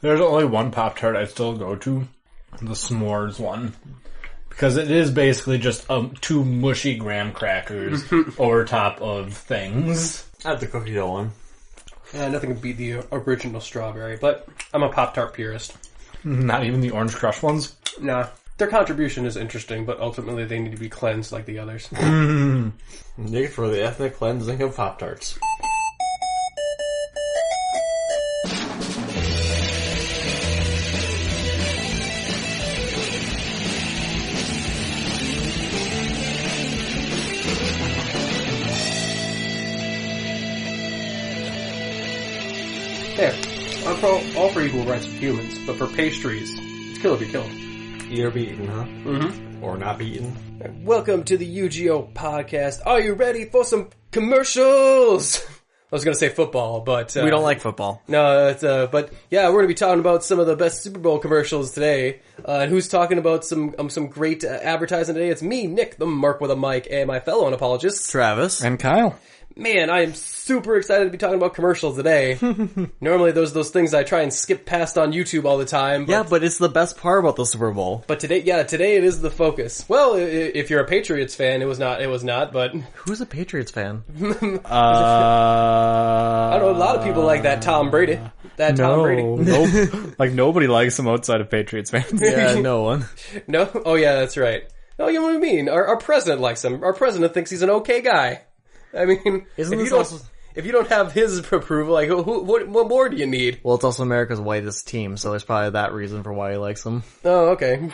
There's only one Pop-Tart I still go to, the s'mores one. Because it is basically just two mushy graham crackers over top of things. I have the cookie dough one. Yeah, nothing can beat the original strawberry, but I'm a Pop-Tart purist. Not even the Orange Crush ones? Nah. Their contribution is interesting, but ultimately they need to be cleansed like the others. Nick for the ethnic cleansing of Pop-Tarts. There. All for equal rights of humans, but for pastries, it's kill if you're killed. Eat or be eaten, huh? Mm-hmm. Or not be eaten. Welcome to the UGO podcast. Are you ready for some commercials? I was going to say football, but... we don't like football. No, it's, but yeah, we're going to be talking about some of the best Super Bowl commercials today. And who's talking about some great advertising today? It's me, Nick, the Mark with a mic, and my fellow Unapologists. Travis. And Kyle. Man, I am super excited to be talking about commercials today. Normally, those things I try and skip past on YouTube all the time. But, Yeah, but it's the best part about the Super Bowl. But today it is the focus. Well, if you're a Patriots fan, it was not, but... Who's a Patriots fan? I don't know, a lot of people like that Tom Brady. Tom Brady. Nope. Like, nobody likes him outside of Patriots fans. Yeah, no one. No? Oh, yeah, that's right. Oh, you know what I mean? Our president likes him. Our president thinks he's an okay guy. I mean, if you don't have his approval, like, what more do you need? Well, it's also America's whitest team, so there's probably that reason for why he likes them. Oh, okay.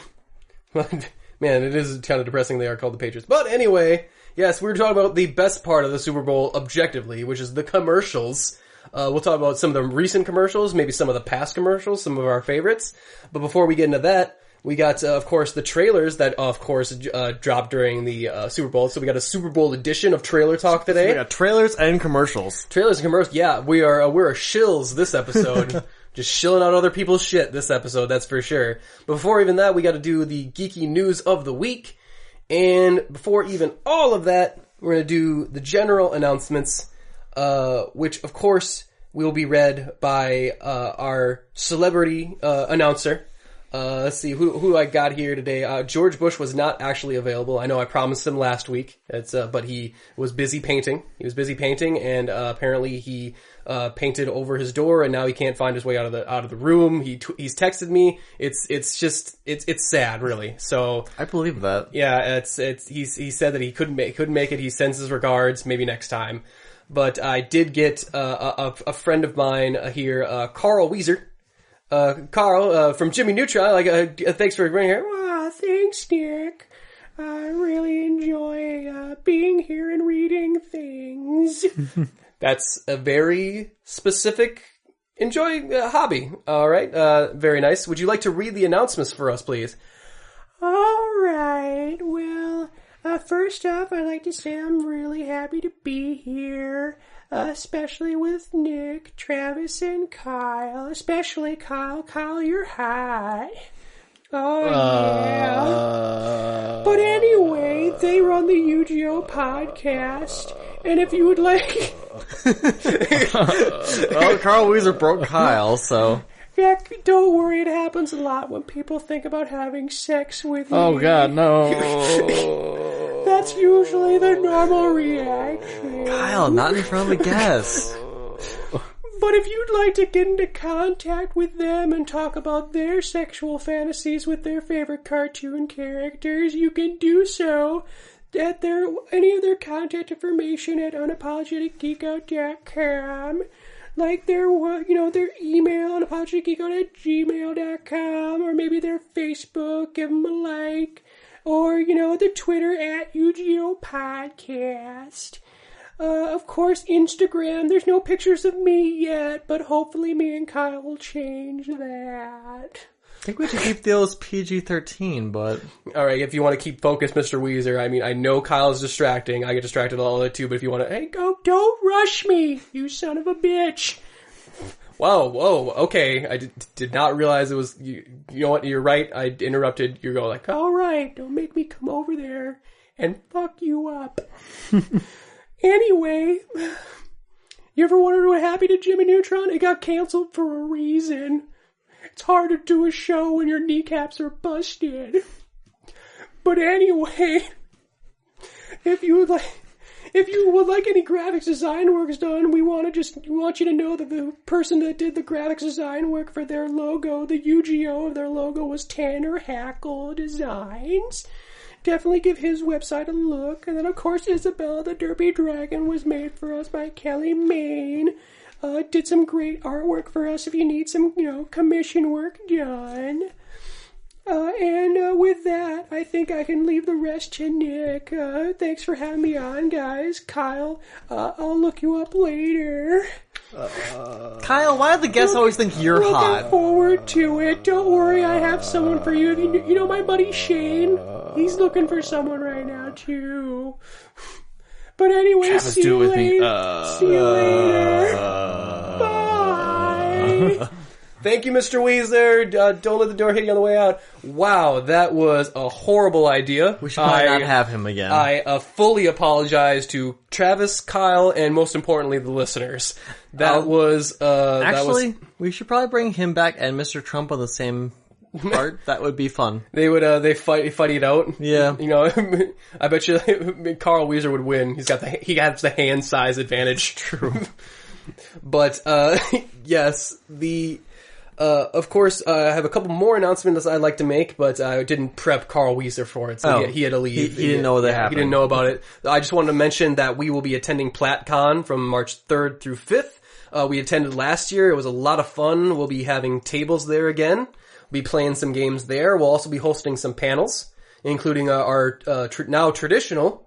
Man, it is kind of depressing they are called the Patriots. But anyway, yes, we're talking about the best part of the Super Bowl objectively, which is the commercials. We'll talk about some of the recent commercials, maybe some of the past commercials, some of our favorites. But before we get into that, we got, of course, the trailers that, of course, dropped during the Super Bowl. So we got a Super Bowl edition of Trailer Talk today. So we got trailers and commercials. Trailers and commercials. Yeah, we're shills this episode. Just shilling out other people's shit this episode, that's for sure. But before even that, we got to do the geeky news of the week. And before even all of that, we're going to do the general announcements, which, of course, will be read by our celebrity announcer. Let's see, who I got here today. George Bush was not actually available. I know I promised him last week. But he was busy painting. And apparently he painted over his door, and now he can't find his way out of the room. He's texted me. It's sad, really. So I believe that. Yeah, he said that he couldn't make it. He sends his regards. Maybe next time. But I did get a friend of mine here, Carl Weezer. Carl, from Jimmy Neutron, thanks for being here. Wow, thanks, Nick. I really enjoy, being here and reading things. That's a very specific hobby. Alright, very nice. Would you like to read the announcements for us, please? Alright, well, first off, I'd like to say I'm really happy to be here. Especially with Nick, Travis, and Kyle. Especially Kyle. Kyle, you're hot. Oh, yeah. But anyway, they run the UGO podcast. And if you would like... Well, Carl Weezer broke Kyle, so... Yeah, don't worry, it happens a lot when people think about having sex with me. Oh, God, no. That's usually the normal reaction. Kyle, not in front of the guests. But if you'd like to get into contact with them and talk about their sexual fantasies with their favorite cartoon characters, you can do so at any of their contact information at unapologeticgeekout.com. Like their email, unapologeticgeekout@gmail.com, or maybe their Facebook, give them a like. Or, the Twitter at UGO Podcast. Of course, Instagram. There's no pictures of me yet, but hopefully me and Kyle will change that. I think we should keep those PG-13, but... Alright, if you want to keep focused, Mr. Weezer, I mean, I know Kyle's distracting. I get distracted all the too, but if you want to... Hey, don't rush me, you son of a bitch. Whoa, okay. I did not realize it was... You know what, you're right. I interrupted. You're going like, alright, don't make me come over there and fuck you up. Anyway, you ever wondered what happened to Jimmy Neutron? It got canceled for a reason. It's hard to do a show when your kneecaps are busted. But anyway, if you would like any graphics design works done, we want you to know that the person that did the graphics design work for their logo, the UGO of their logo, was Tanner Hackle Designs. Definitely give his website a look. And then, of course, Isabella the Derpy Dragon was made for us by Kelly Main. Did some great artwork for us if you need some, commission work done. And with that, I think I can leave the rest to Nick. Thanks for having me on, guys. Kyle, I'll look you up later. Kyle, why do the guests always think you're hot? Looking forward to it. Don't worry, I have someone for you. You know my buddy Shane? He's looking for someone right now, too. But anyway, see you later. See you later. Bye. Thank you, Mr. Weezer. Don't let the door hit you on the way out. Wow, that was a horrible idea. We should probably not have him again. I fully apologize to Travis, Kyle, and most importantly, the listeners. We should probably bring him back and Mr. Trump on the same part. That would be fun. They would they fight it out. Yeah. I bet you Carl Weezer would win. He has the hand size advantage. True. But yes, of course, I have a couple more announcements I'd like to make, but I didn't prep Carl Weezer for it, so he had to leave. He didn't know that happened. He didn't know about it. I just wanted to mention that we will be attending PlatCon from March 3rd through 5th. We attended last year. It was a lot of fun. We'll be having tables there again. We'll be playing some games there. We'll also be hosting some panels, including our now traditional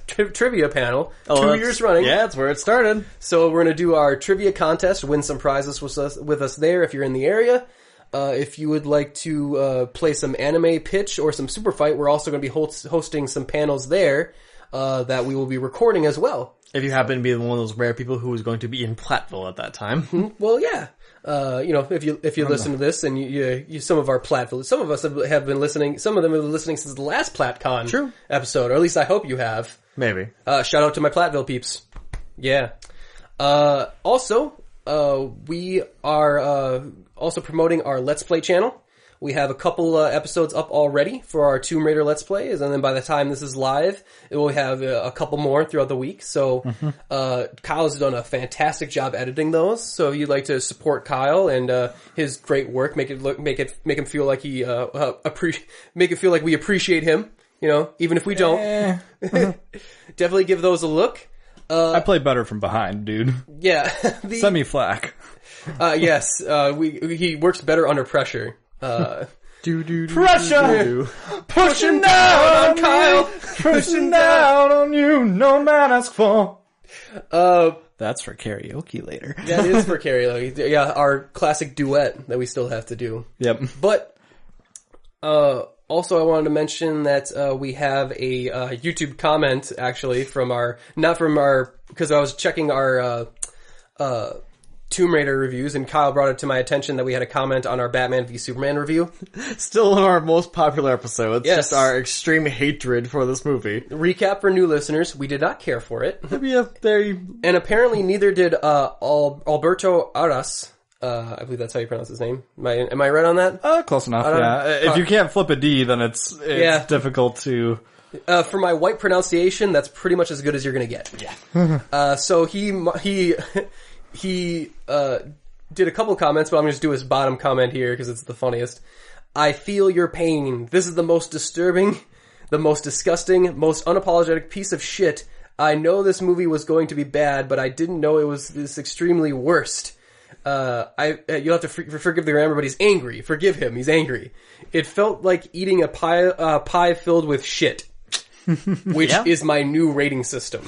trivia panel. 2 years running. Yeah, that's where it started. So we're going to do our trivia contest, win some prizes with us there if you're in the area. If you would like to play some anime pitch or some super fight, we're also going to be hosting some panels there that we will be recording as well. If you happen to be one of those rare people who was going to be in Platteville at that time. Well, yeah. If you listen to this and you some of our Platteville, some of us have been listening, some of them have been listening since the last PlatCon episode, or at least I hope you have. Maybe. Shout out to my Platteville peeps. Yeah. Also, we are also promoting our Let's Play channel. We have a couple episodes up already for our Tomb Raider Let's Plays, and then by the time this is live, it will have a couple more throughout the week. So Kyle's done a fantastic job editing those. So if you'd like to support Kyle and his great work, make him feel like make it feel like we appreciate him. Even if we don't, definitely give those a look. I play better from behind, dude. Yeah, Semi-flack. Yes, he works better under pressure. Pressure! Pushing down on Kyle! Pushing down on you, no man asks for. That's for karaoke later. That is for karaoke. Yeah, our classic duet that we still have to do. Yep. But, also I wanted to mention that, we have a, YouTube comment, actually, because I was checking our, Tomb Raider reviews, and Kyle brought it to my attention that we had a comment on our Batman v Superman review. Still one of our most popular episodes. Yes. Just our extreme hatred for this movie. Recap for new listeners, we did not care for it. Yeah, and apparently neither did Alberto Aras. I believe that's how you pronounce his name. Am I right on that? Close enough, yeah. If you can't flip a D, then it's difficult to... For my white pronunciation, that's pretty much as good as you're gonna get. Yeah. So he did a couple comments, but I'm going to just do his bottom comment here because it's the funniest. I feel your pain. This is the most disturbing, the most disgusting, most unapologetic piece of shit. I know this movie was going to be bad, but I didn't know it was this extremely worst. You'll have to forgive the grammar, but he's angry. Forgive him. He's angry. It felt like eating a pie filled with shit. Which is my new rating system.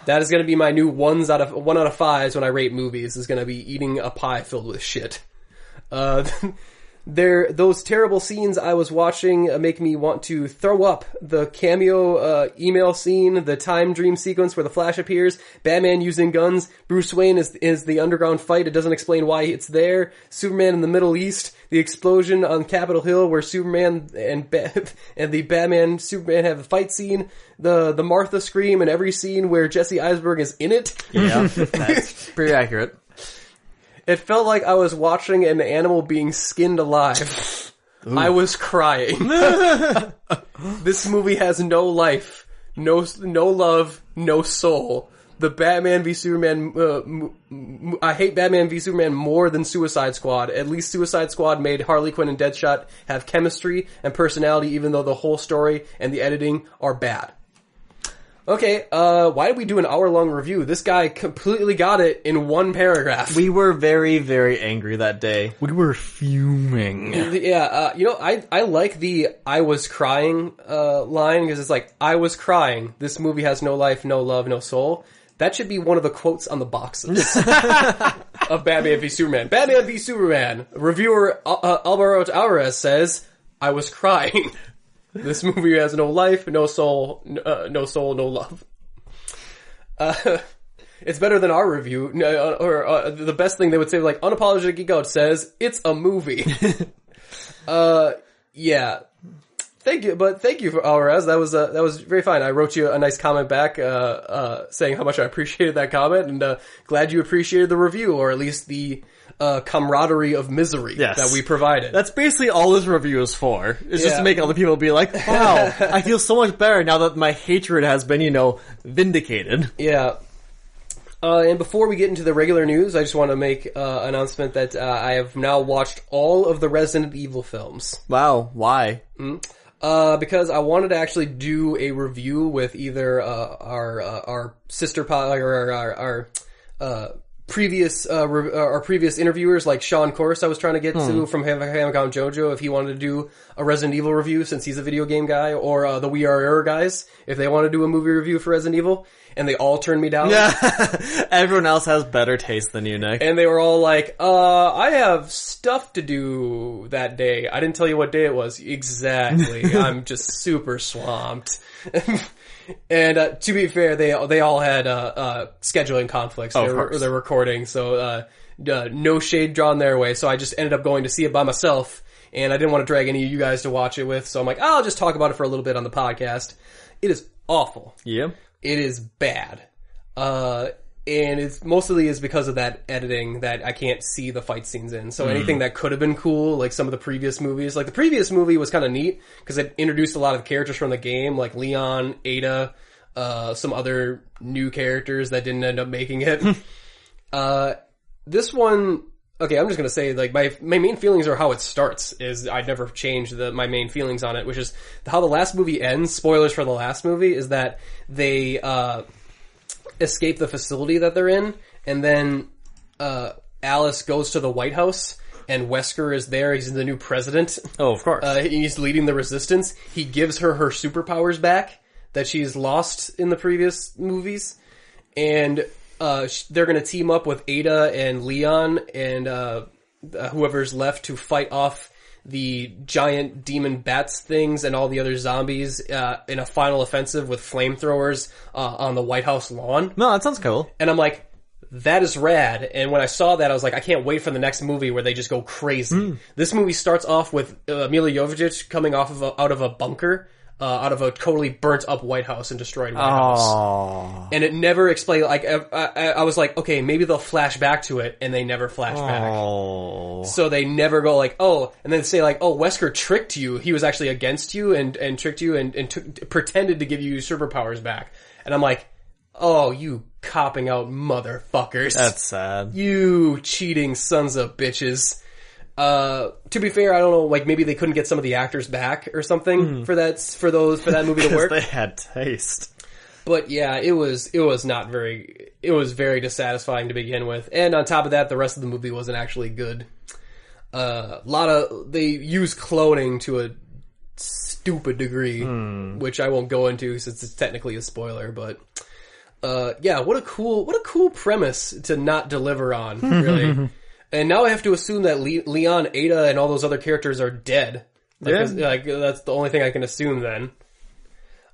That is going to be my new 1 out of 5s when I rate movies, is going to be eating a pie filled with shit. Those terrible scenes I was watching make me want to throw up. The cameo email scene, the time dream sequence where the Flash appears, Batman using guns, Bruce Wayne is the underground fight. It doesn't explain why it's there. Superman in the Middle East, the explosion on Capitol Hill where Superman and the Batman Superman have the fight scene, the Martha scream in every scene where Jesse Eisenberg is in it. Yeah, that's pretty accurate. It felt like I was watching an animal being skinned alive. I was crying. This movie has no life, no love, no soul. The Batman v Superman, I hate Batman v Superman more than Suicide Squad. At least Suicide Squad made Harley Quinn and Deadshot have chemistry and personality, even though the whole story and the editing are bad. Okay, why did we do an hour-long review? This guy completely got it in one paragraph. We were very, very angry that day. We were fuming. Yeah, I like the "I was crying" line, because it's like, I was crying. This movie has no life, no love, no soul. That should be one of the quotes on the boxes of Batman v Superman. Batman v Superman. Reviewer Alvaro Alvarez says, I was crying. This movie has no life, no soul, no love. It's better than our review. The best thing they would say, like, Unapologists Geek Out says, it's a movie. Yeah. Thank you for Alvarez. That was very fine. I wrote you a nice comment back, saying how much I appreciated that comment, and glad you appreciated the review, or at least the camaraderie of misery that we provided. That's basically all this review is for. It's just to make other people be like, wow, I feel so much better now that my hatred has been, vindicated. Yeah. And before we get into the regular news, I just want to make an announcement that I have now watched all of the Resident Evil films. Wow, why? Because I wanted to actually do a review with either our sister or our previous interviewers, like Sean Corse. I was trying to get to from Hamicom Jojo, if he wanted to do a Resident Evil review since he's a video game guy, or the We Are Error guys if they want to do a movie review for Resident Evil, and they all turned me down. Yeah, everyone else has better taste than you, Nick. And they were all like, I have stuff to do that day. I didn't tell you what day it was. Exactly. I'm just super swamped. And to be fair, they all had scheduling conflicts. They're recording, so no shade drawn their way. So I just ended up going to see it by myself, and I didn't want to drag any of you guys to watch it with. So I'm like, I'll just talk about it for a little bit on the podcast. It is awful. Yeah, it is bad. And it's mostly is because of that editing that I can't see the fight scenes in. So anything that could have been cool, like some of the previous movies, like the previous movie was kind of neat because it introduced a lot of characters from the game, like Leon, Ada, some other new characters that didn't end up making it. This one, okay, I'm just gonna say, like, my main feelings are how it starts. Is I never changed my main feelings on it, which is how the last movie ends. Spoilers for the last movie is that they escape the facility that they're in, and then Alice goes to the White House, and Wesker is there. He's the new president. Oh, of course. He's leading the resistance. He gives her superpowers back that she's lost in the previous movies, and they're going to team up with Ada and Leon and whoever's left to fight off the giant demon bats things and all the other zombies in a final offensive with flamethrowers on the White House lawn. No, that sounds cool. And I'm like, that is rad. And when I saw that, I was like, I can't wait for the next movie where they just go crazy. This movie starts off with Mila Jovovich coming out of a bunker, out of a totally burnt up White House and destroyed White House. And it never explained, like, I was like, okay, maybe they'll flash back to it, and they never flash back. So they never go like, oh, and then say like, oh, Wesker tricked you. He was actually against you and tricked you and pretended to give you superpowers back. And I'm like, oh, you copping out motherfuckers. That's sad. You cheating sons of bitches. To be fair, I don't know, like maybe they couldn't get some of the actors back or something for that movie to work. They had taste. But yeah, it was very dissatisfying to begin with. And on top of that, the rest of the movie wasn't actually good. They use cloning to a stupid degree, which I won't go into since it's technically a spoiler, but yeah, what a cool premise to not deliver on, really. And now I have to assume that Leon, Ada, and all those other characters are dead. That's the only thing I can assume then.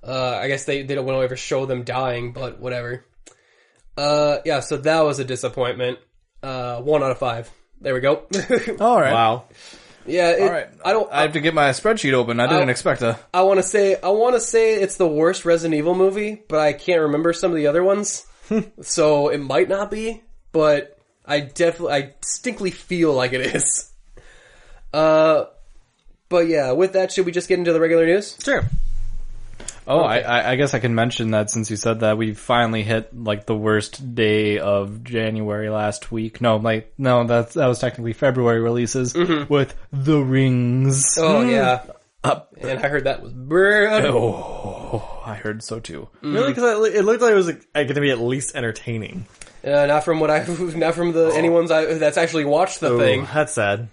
I guess they don't want to ever show them dying, but whatever. Yeah, so that was a disappointment. 1 out of 5. There we go. All right. Wow. Yeah. All right. I have to get my spreadsheet open. I didn't expect to. I want to say it's the worst Resident Evil movie, but I can't remember some of the other ones. So it might not be, but I distinctly feel like it is. But yeah, with that, should we just get into the regular news? Sure. Oh, okay. I guess I can mention that since you said that, we finally hit like the worst day of January last week. No, that was technically February releases with The Rings. Oh yeah, and I heard that was brutal. Oh, I heard so too. Really? Because it looked like it was going to be at least entertaining. Not from anyone's that's actually watched the thing. That's sad.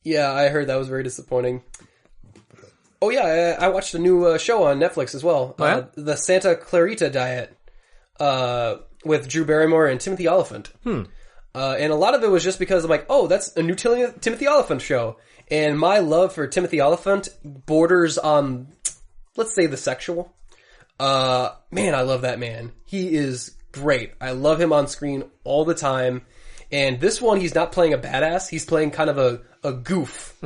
Yeah, I heard that was very disappointing. Oh yeah, I watched a new show on Netflix as well. Oh, yeah? The Santa Clarita Diet, with Drew Barrymore and Timothy Olyphant. And a lot of it was just because I'm like, oh, that's a new Timothy Olyphant show. And my love for Timothy Olyphant borders on, let's say, the sexual. Man, I love that man. He is great. I love him on screen all the time. And this one, he's not playing a badass. He's playing kind of a goof.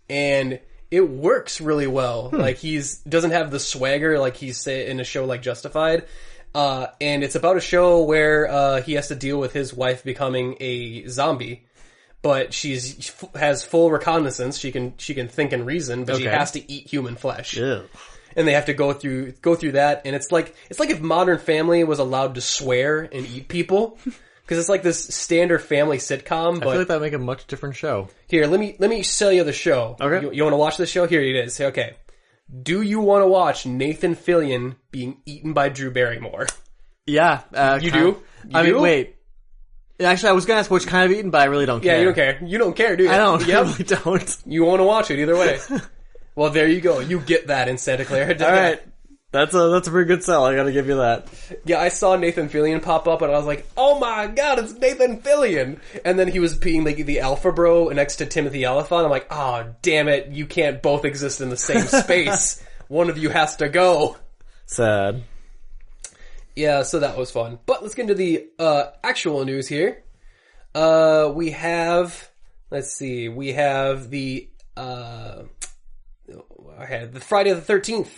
And it works really well. Like, doesn't have the swagger like he's in a show like Justified. And it's about a show where he has to deal with his wife becoming a zombie. But has full reconnaissance. She can think and reason, but she has to eat human flesh. Yeah. And they have to go through that. And it's like if Modern Family was allowed to swear and eat people. Because it's like this standard family sitcom, but... I feel like that would make a much different show. Here, let me sell you the show. Okay. You want to watch the show? Here it is. Okay. Do you want to watch Nathan Fillion being eaten by Drew Barrymore? Yeah. You do? Wait. Actually, I was going to ask which kind of eaten, but I really don't care. Yeah, you don't care. You don't care, do you? I don't. Yep. I really don't. You want to watch it either way. Well, there you go. You get that in Santa Clara. All right. That's a pretty good sell. I gotta give you that. Yeah, I saw Nathan Fillion pop up and I was like, oh my god, it's Nathan Fillion! And then he was being like the alpha bro next to Timothy Olyphant. I'm like, oh, damn it, you can't both exist in the same space. One of you has to go. Sad. Yeah, so that was fun. But let's get into the actual news here. We have the Friday the 13th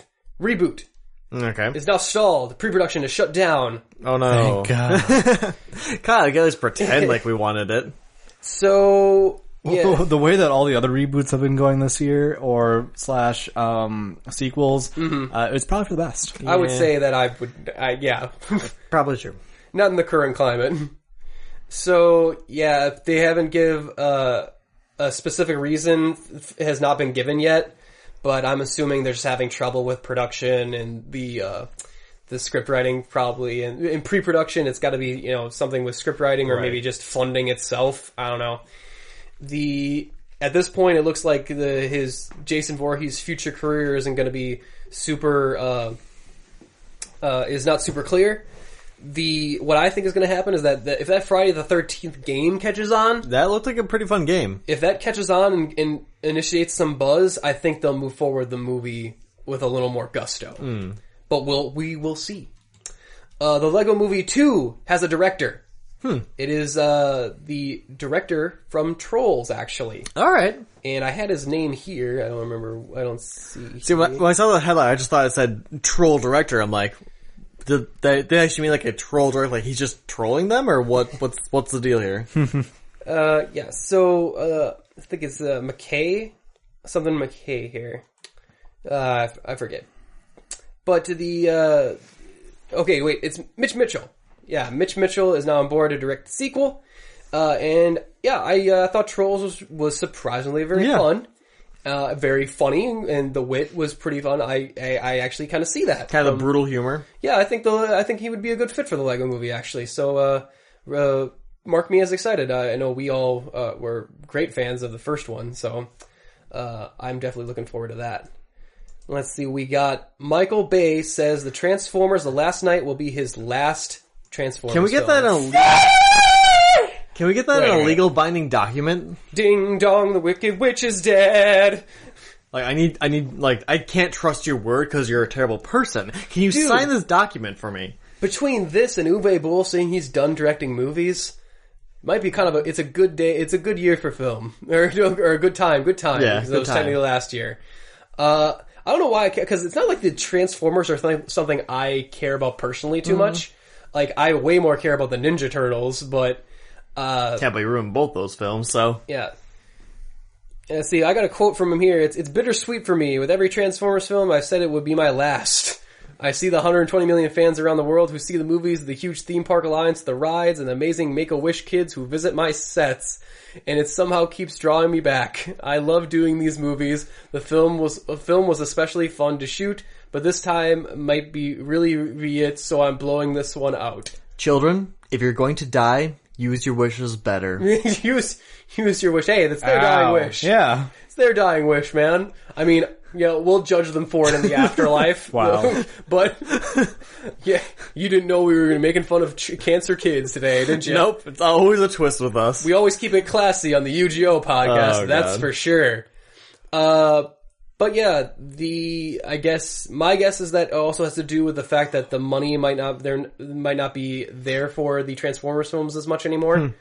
reboot. Okay. It's now stalled. Pre-production is shut down. Oh no. Thank God. God, I guess pretend like we wanted it. So, yeah. The way that all the other reboots have been going this year, or / sequels, it's probably for the best. I would say that yeah. Probably true. Not in the current climate. So, yeah, if they haven't give a specific reason, has not been given yet. But I'm assuming they're just having trouble with production and the script writing probably. And in pre-production, it's got to be, something with script writing or maybe just funding itself. I don't know. At this point, it looks like his Jason Voorhees' future career isn't going to be super, is not super clear. What I think is going to happen is that if that Friday the 13th game catches on... That looked like a pretty fun game. If that catches on and initiates some buzz, I think they'll move forward the movie with a little more gusto. But we will see. The Lego Movie 2 has a director. It is the director from Trolls, actually. All right. And I had his name here. I don't remember. I don't see. See, when I saw the headline, I just thought it said Troll Director. I'm like... Did they actually mean like a troll director? Like he's just trolling them, or what's the deal here? Yeah. So I think it's McKay, something McKay here. I forget. But okay, wait, it's Mitch Mitchell. Yeah, Mitch Mitchell is now on board to direct the sequel. And yeah, I thought Trolls was surprisingly very fun. Very funny, and the wit was pretty fun. I actually kind of see that. Kind of brutal humor. Yeah, I think he would be a good fit for the Lego Movie, actually. So, mark me as excited. I know we all were great fans of the first one, so I'm definitely looking forward to that. Let's see, we got Michael Bay says the Transformers: The Last Night will be his last Transformers Can we get film. Can we get that in a legal binding document? Ding dong, the Wicked Witch is dead. Like, I need, like, I can't trust your word because you're a terrible person. Can you sign this document for me? Between this and Uwe Boll saying he's done directing movies, might be kind of it's a good day, it's a good year for film. Or a good time. Yeah, because it was technically last year. I don't know why, because it's not like the Transformers are something I care about personally too much. Like, I way more care about the Ninja Turtles, but... Can't be ruined both those films, so... Yeah. See, I got a quote from him here. It's bittersweet for me. With every Transformers film, I've said it would be my last. I see the 120 million fans around the world who see the movies, the huge theme park alliance, the rides, and the amazing Make-A-Wish kids who visit my sets, and it somehow keeps drawing me back. I love doing these movies. The film was especially fun to shoot, but this time might really be it, so I'm blowing this one out. Children, if you're going to die, use your wishes better. use your wish. Hey, that's their dying wish. Yeah. It's their dying wish, man. I mean, we'll judge them for it in the afterlife. Wow. But, yeah, you didn't know we were making fun of cancer kids today, didn't you? Nope, it's always a twist with us. We always keep it classy on the UGO podcast, Oh, that's God. for sure. But yeah, my guess is that it also has to do with the fact that the money might not be there for the Transformers films as much anymore.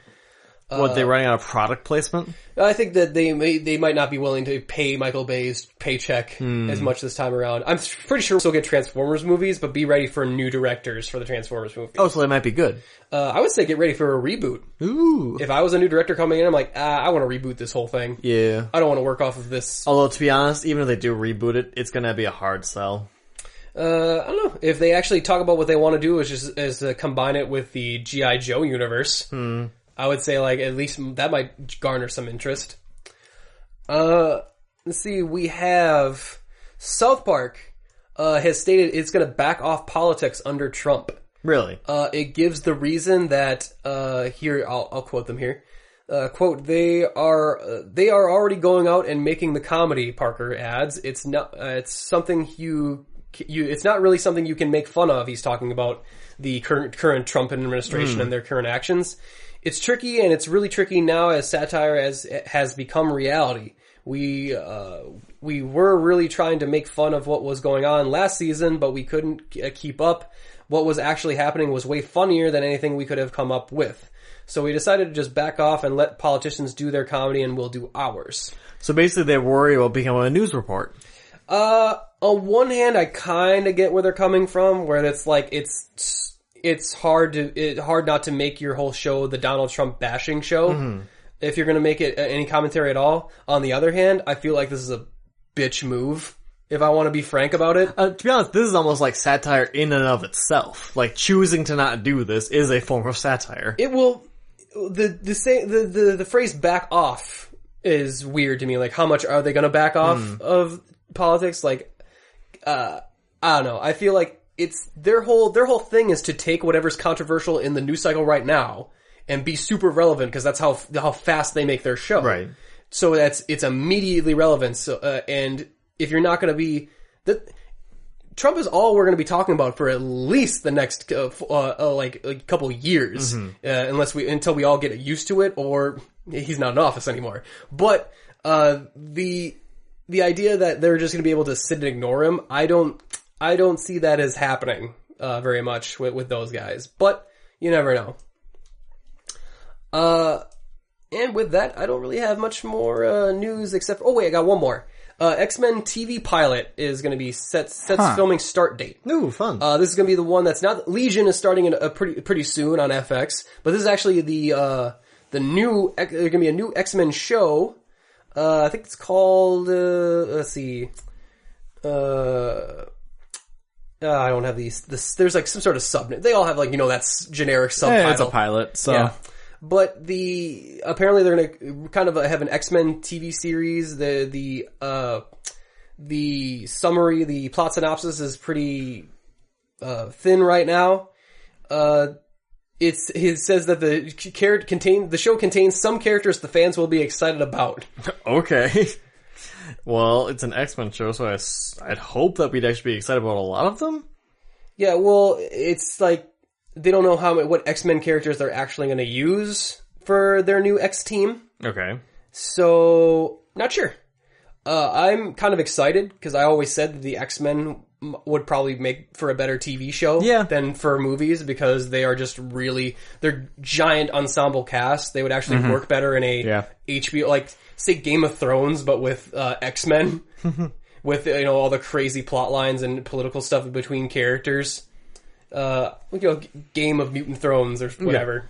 What, they running out of product placement? I think that they might not be willing to pay Michael Bay's paycheck as much this time around. I'm pretty sure we'll still get Transformers movies, but be ready for new directors for the Transformers movies. Oh, so they might be good. I would say get ready for a reboot. Ooh. If I was a new director coming in, I'm like, I want to reboot this whole thing. Yeah. I don't want to work off of this. Although, to be honest, even if they do reboot it, it's gonna be a hard sell. I don't know. If they actually talk about what they want to do is to combine it with the G.I. Joe universe, I would say, like, at least that might garner some interest. Let's see, we have South Park has stated it's going to back off politics under Trump. Really? It gives the reason that, here, I'll quote them here. Quote, they are already going out and making the comedy, Parker adds. It's not really something you can make fun of. He's talking about the current Trump administration and their current actions. It's tricky, and it's really tricky now as satire has become reality. We were really trying to make fun of what was going on last season, but we couldn't keep up. What was actually happening was way funnier than anything we could have come up with. So we decided to just back off and let politicians do their comedy, and we'll do ours. So basically they worry about becoming a news report. On one hand, I kind of get where they're coming from, where it's like, it's hard not to make your whole show the Donald Trump bashing show. If you're going to make it any commentary at all. On the other hand, I feel like this is a bitch move, if I want to be frank about it. To be honest, this is almost like satire in and of itself. Like, choosing to not do this is a form of satire. It will, the phrase back off is weird to me. Like, how much are they going to back off of politics? Like, I don't know. I feel like it's their whole thing is to take whatever's controversial in the news cycle right now and be super relevant, because that's how fast they make their show. Right. So it's immediately relevant. So and if you're not going to be Trump is all we're going to be talking about for at least the next like a couple years, until we all get used to it, or he's not in office anymore. But the idea that they're just going to be able to sit and ignore him, I don't see that as happening very much with those guys. But you never know. And with that, I don't really have much more news except... Oh, wait, I got one more. X-Men TV pilot is going to be sets filming start date. Ooh, fun. This is going to be the one that's not... Legion is starting in pretty soon on FX, but this is actually the new... There's going to be a new X-Men show. I think it's called... let's see... I don't have these... There's like some sort of subnet. They all have like, that's generic subtitle. Yeah, it's a pilot, so... Yeah. But apparently they're gonna kind of have an X-Men TV series. The summary, the plot synopsis is pretty thin right now. It says that the show contains some characters the fans will be excited about. Okay. Well, it's an X-Men show, so I'd hope that we'd actually be excited about a lot of them. Yeah, well, it's like they don't know what X-Men characters they're actually going to use for their new X team. Okay. So, not sure. I'm kind of excited because I always said that the X-Men would probably make for a better TV show than for movies, because they are just they're giant ensemble cast. They would actually work better in a HBO, like say Game of Thrones, but with X-Men, with all the crazy plot lines and political stuff between characters. Game of Mutant Thrones or whatever.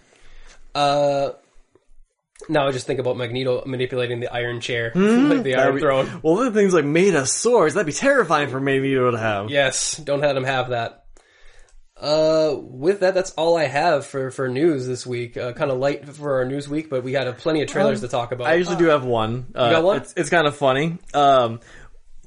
Now I just think about Magneto manipulating the iron chair, like the Iron Throne. Well, the things like made of swords, that'd be terrifying for Magneto to have. Yes, don't let him have that. With that, that's all I have for news this week. Kind of light for our news week, but we got plenty of trailers to talk about. I usually do have one. You got one? It's kind of funny.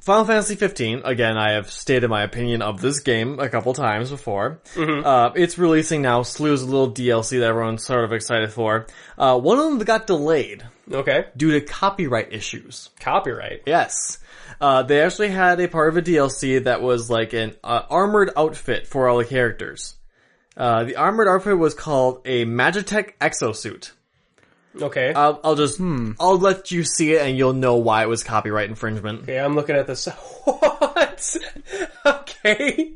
Final Fantasy 15, again, I have stated my opinion of this game a couple times before. It's releasing now, slews of little DLC that everyone's sort of excited for. One of them got delayed. Okay. Due to copyright issues. Copyright? Yes. They actually had a part of a DLC that was like an armored outfit for all the characters. The armored outfit was called a Magitech Exosuit. Okay. I'll let you see it and you'll know why it was copyright infringement. Okay, I'm looking at this. What? Okay.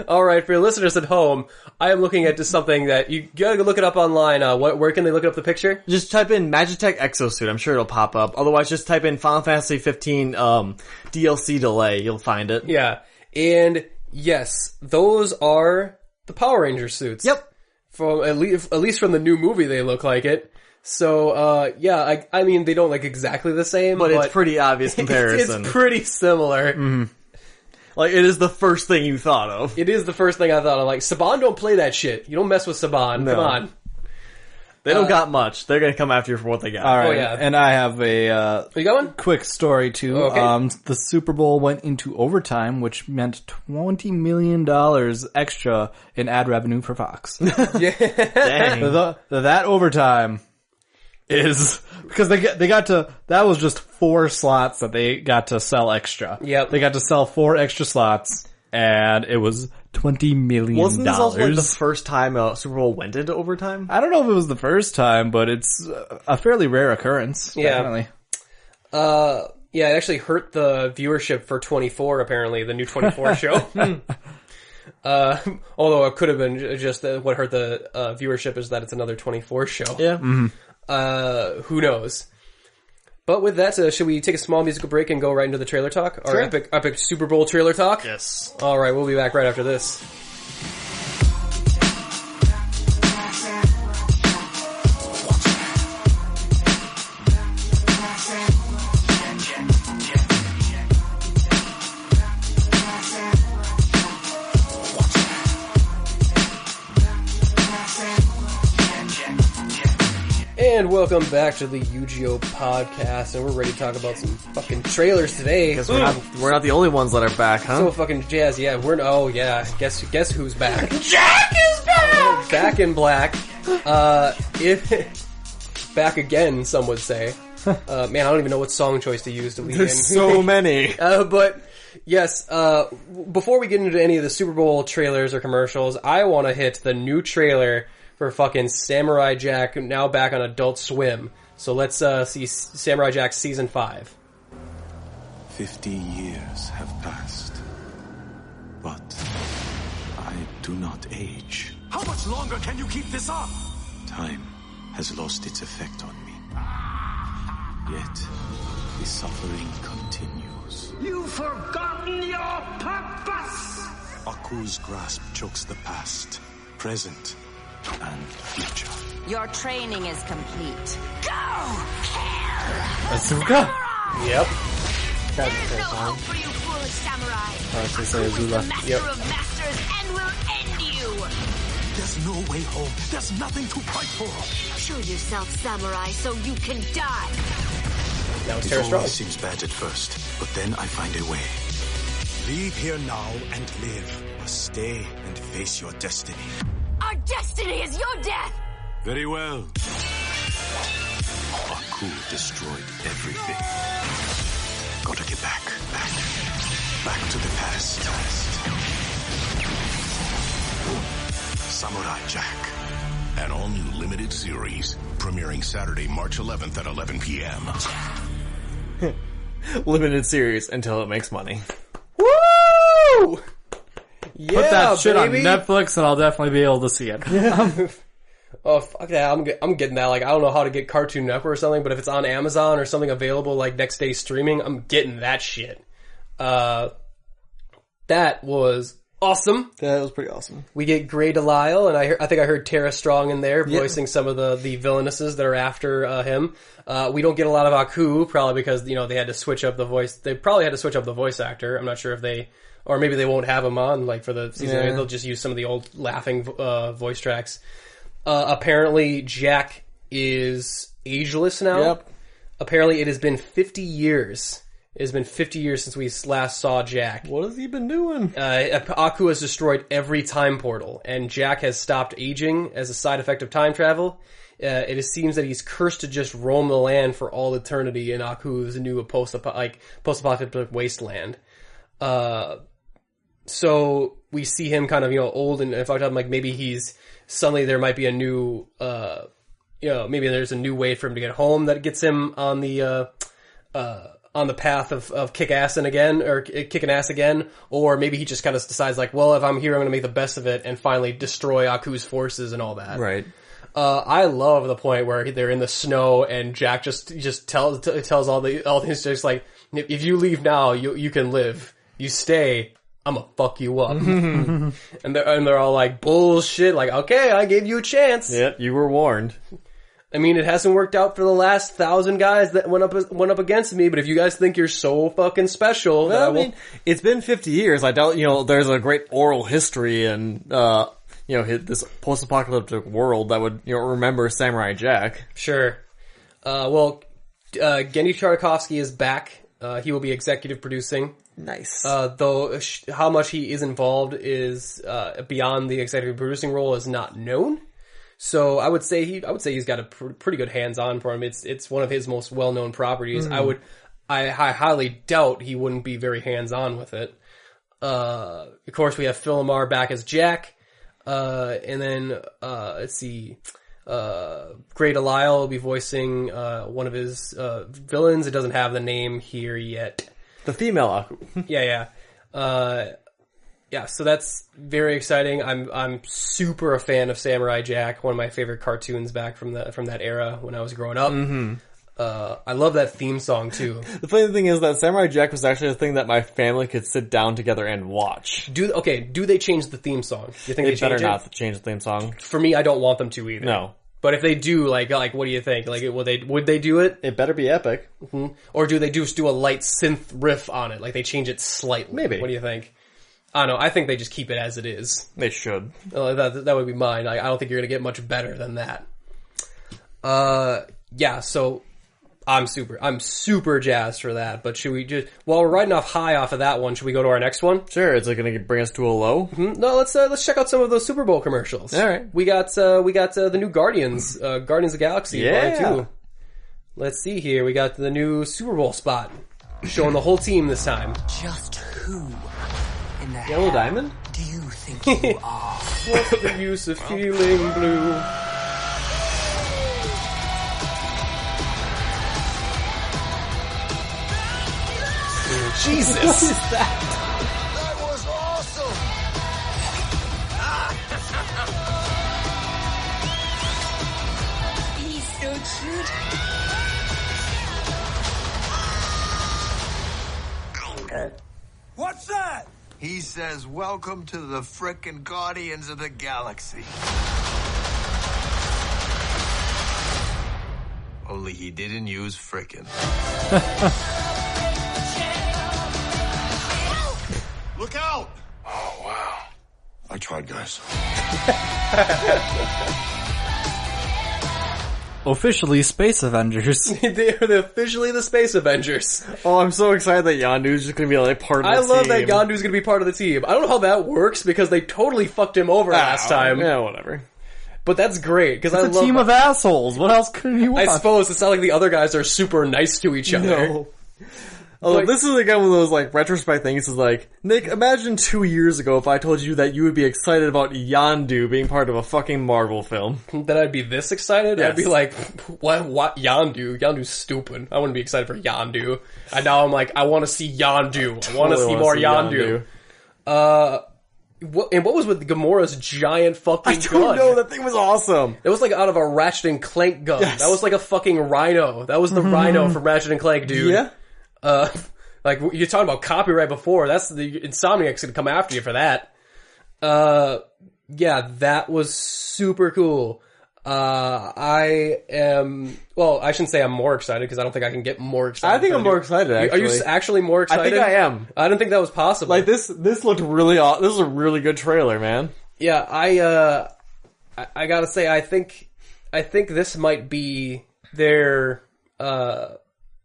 Alright, for your listeners at home, I am looking at just something that you gotta look it up online. Where can they look up the picture? Just type in Magitech Exosuit. I'm sure it'll pop up. Otherwise, just type in Final Fantasy 15 DLC delay. You'll find it. Yeah. And yes, those are the Power Ranger suits. Yep. From at least from the new movie, they look like it. So, yeah, I mean, they don't look exactly the same, But it's pretty obvious comparison. It's pretty similar. Like, it is the first thing you thought of. It is the first thing I thought of. Like, Saban don't play that shit. You don't mess with Saban. No. Come on. They don't got much. They're gonna come after you for what they got. All right, Oh, yeah. and I have a You got one? quick story too. Okay. The Super Bowl went into overtime, which meant $20 million extra in ad revenue for Fox. Dang. That overtime is because they got to, that was just 4 slots that they got to sell extra. Yep. They got to sell 4 extra slots, and it was $20 million. Wasn't this also like the first time a Super Bowl went into overtime? I don't know if it was the first time, but it's a fairly rare occurrence. Yeah. Definitely. Yeah, it actually hurt the viewership for 24, apparently, the new 24 show. Although it could have been just what hurt the viewership is that it's another 24 show. Yeah. Who knows? But with that, should we take a small musical break and go right into the trailer talk? Our epic Super Bowl trailer talk? Yes. Alright, we'll be back right after this. And welcome back to the UGO podcast, and we're ready to talk about some fucking trailers today. Guess we're not the only ones that are back, huh? So fucking jazz, yeah. Guess who's back? Jack is back! Back in black. Back again, some would say. Man, I don't even know what song choice to use to lead There's in. so many. But yes, before we get into any of the Super Bowl trailers or commercials, I want to hit the new trailer for fucking Samurai Jack, now back on Adult Swim. So let's see Samurai Jack Season 5. 50 years have passed, but I do not age. How much longer can you keep this up? Time has lost its effect on me. Yet, the suffering continues. You've forgotten your purpose! Aku's grasp chokes the past, present, and future. Your training is complete. Go! Asuka? Yep. There's no hope for you foolish samurai. to say Aku is the Azula. master Yep. of masters and will end you. There's no way home. There's nothing to fight for. Show yourself samurai so you can die. Now it's It Tara Strong. always seems bad at first, but then I find a way. Leave here now and live, or stay and face your destiny. Our destiny is your death. Very well. Aku destroyed everything. Gotta get back to the past. Samurai Jack. An all-new limited series, premiering Saturday, March 11th at 11 p.m. Limited series until it makes money. Woo! Yeah, Put that shit baby. on Netflix and I'll definitely be able to see it. Oh, fuck that. I'm getting that. Like, I don't know how to get Cartoon Network or something, but if it's on Amazon or something available, like, next day streaming, I'm getting that shit. That was awesome. That was pretty awesome. We get Grey Delisle, and I think I heard Tara Strong in there voicing some of the villainesses that are after him. We don't get a lot of Aku, probably because, they had to switch up the voice. They probably had to switch up the voice actor. I'm not sure if or maybe they won't have him on, like, for the season. Yeah. They'll just use some of the old laughing voice tracks. Apparently, Jack is ageless now. Yep. Apparently, it has been 50 years. It has been 50 years since we last saw Jack. What has he been doing? Aku has destroyed every time portal, and Jack has stopped aging as a side effect of time travel. It seems that he's cursed to just roam the land for all eternity in Aku's new post-apocalyptic wasteland. So we see him kind of, old and fucked up. Like, maybe suddenly there might be a new, maybe there's a new way for him to get home that gets him on the path of kicking ass again, or maybe he just kind of decides like, well, if I'm here, I'm going to make the best of it and finally destroy Aku's forces and all that. Right. I love the point where they're in the snow and Jack just tells all these just like, if you leave now, you can live. You stay, I'm gonna fuck you up. and they're all like, bullshit. Like, okay, I gave you a chance. Yep, you were warned. I mean, it hasn't worked out for the last 1,000 guys that went up against me, but if you guys think you're so fucking special, well, I mean, it's been 50 years. I doubt, there's a great oral history and, this post-apocalyptic world that would, remember Samurai Jack. Sure. Gendy Tartakovsky is back. He will be executive producing. Nice. Though how much he is involved is, beyond the executive producing role is not known. So I would say he's got a pretty good hands-on for him. It's one of his most well-known properties. I highly doubt he wouldn't be very hands-on with it. Of course, we have Phil Lamar back as Jack, and then let's see, Grey Delisle will be voicing one of his villains. It doesn't have the name here yet. The female Aku. Yeah. Yeah, so that's very exciting. I'm super a fan of Samurai Jack, one of my favorite cartoons back from that era when I was growing up. Mm-hmm. I love that theme song too. The funny thing is that Samurai Jack was actually a thing that my family could sit down together and watch. Do they change the theme song? Do you think they better not change the theme song? For me, I don't want them to either. No. But if they do, like, what do you think? Like, would they do it? It better be epic. Mm-hmm. Or do they just do a light synth riff on it? Like, they change it slightly. Maybe. What do you think? I don't know. I think they just keep it as it is. They should. That would be mine. I don't think you're going to get much better than that. Yeah, so I'm super jazzed for that. But should we just, while we're riding high off of that one, should we go to our next one? Sure. Is it going to bring us to a low? Mm-hmm. No, let's check out some of those Super Bowl commercials. All right. We got the new Guardians of the Galaxy Volume 2. Let's see here. We got the new Super Bowl spot showing the whole team this time. Just who in the Yellow Diamond? Do you think you are? What's the use of feeling blue? Jesus! What is that? That was awesome! He's so cute. What's that? He says, welcome to the frickin' Guardians of the Galaxy. Only he didn't use frickin'. Look out! Oh, wow. I tried, guys. Officially Space Avengers. They're officially the Space Avengers. Oh, I'm so excited that Yondu's just going to be like part of the team. I love that Yondu's going to be part of the team. I don't know how that works because they totally fucked him over last time. Yeah, whatever. But that's great because I love a team of assholes. What else could you want? I suppose it's not like the other guys are super nice to each other. No. Oh, this is again one of those like retrospect things. Is like, Nick, imagine 2 years ago if I told you that you would be excited about Yondu being part of a fucking Marvel film. That I'd be this excited? Yes. I'd be like, what Yondu? Yondu's stupid. I wouldn't be excited for Yondu. And now I'm like, I want to see Yondu. I want to see more Yondu. What was with Gamora's giant fucking gun? I don't know, that thing was awesome. It was like out of a Ratchet and Clank gun. Yes. That was like a fucking rhino. That was the rhino from Ratchet and Clank, dude. Yeah. Like, you're talking about copyright before. That's the Insomniac's gonna come after you for that. Yeah, that was super cool. I shouldn't say I'm more excited because I don't think I can get more excited. I think I'm more excited, actually. Are you actually more excited? I think I am. I didn't think that was possible. Like, this looked really awesome. This is a really good trailer, man. Yeah, I gotta say, I think this might be their, I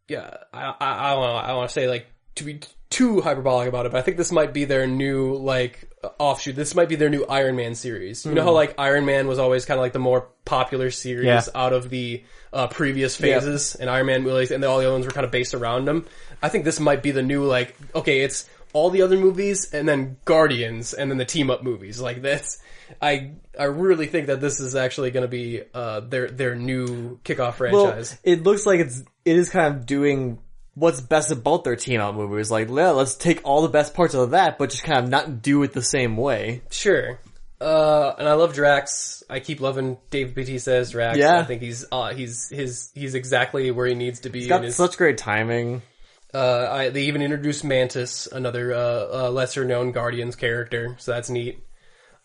don't want to say, like, to be too hyperbolic about it, but I think this might be their new, like, offshoot. This might be their new Iron Man series. You know how, like, Iron Man was always kind of like the more popular series out of the previous phases, and Iron Man really, and all the other ones were kind of based around them. I think this might be the new, like, okay, it's all the other movies, and then Guardians, and then the team-up movies. Like, that's... I really think that this is actually going to be their new kickoff franchise. Well, it looks like it is kind of doing what's best about their team-up movies. Like, yeah, let's take all the best parts of that, but just kind of not do it the same way. Sure. And I love Drax. I keep loving Dave Bautista as Drax. Yeah. I think he's exactly where he needs to be. He's got such great timing. They even introduced Mantis, another lesser-known Guardians character, so that's neat.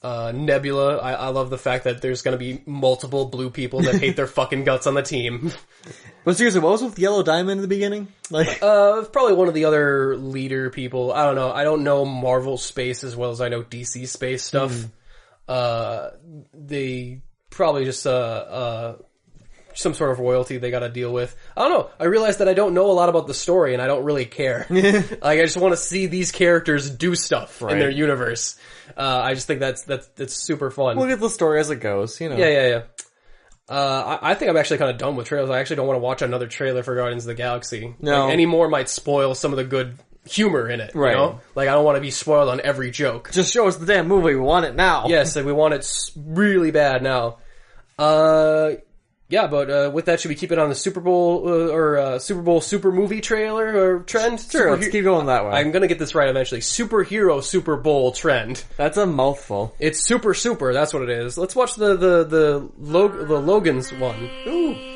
Nebula, I love the fact that there's gonna be multiple blue people that hate their fucking guts on the team. But seriously, what was with Yellow Diamond in the beginning? Like, probably one of the other leader people. I don't know. I don't know Marvel space as well as I know DC space stuff. They probably just, some sort of royalty they gotta deal with. I don't know. I realized that I don't know a lot about the story and I don't really care. Like, I just want to see these characters do stuff in their universe. I just think that's super fun. Look at the story as it goes, you know. Yeah. I think I'm actually kind of done with trailers. I actually don't want to watch another trailer for Guardians of the Galaxy. No. Like, any more might spoil some of the good humor in it, right? You know? Like, I don't want to be spoiled on every joke. Just show us the damn movie. We want it now. Yes, like, we want it really bad now. Yeah, but with that, should we keep it on the Super Bowl or Super Bowl super movie trailer or trend? Sure, let's keep going that way. I'm gonna get this right eventually. Superhero Super Bowl trend. That's a mouthful. It's super. That's what it is. Let's watch the Logan's one. Ooh.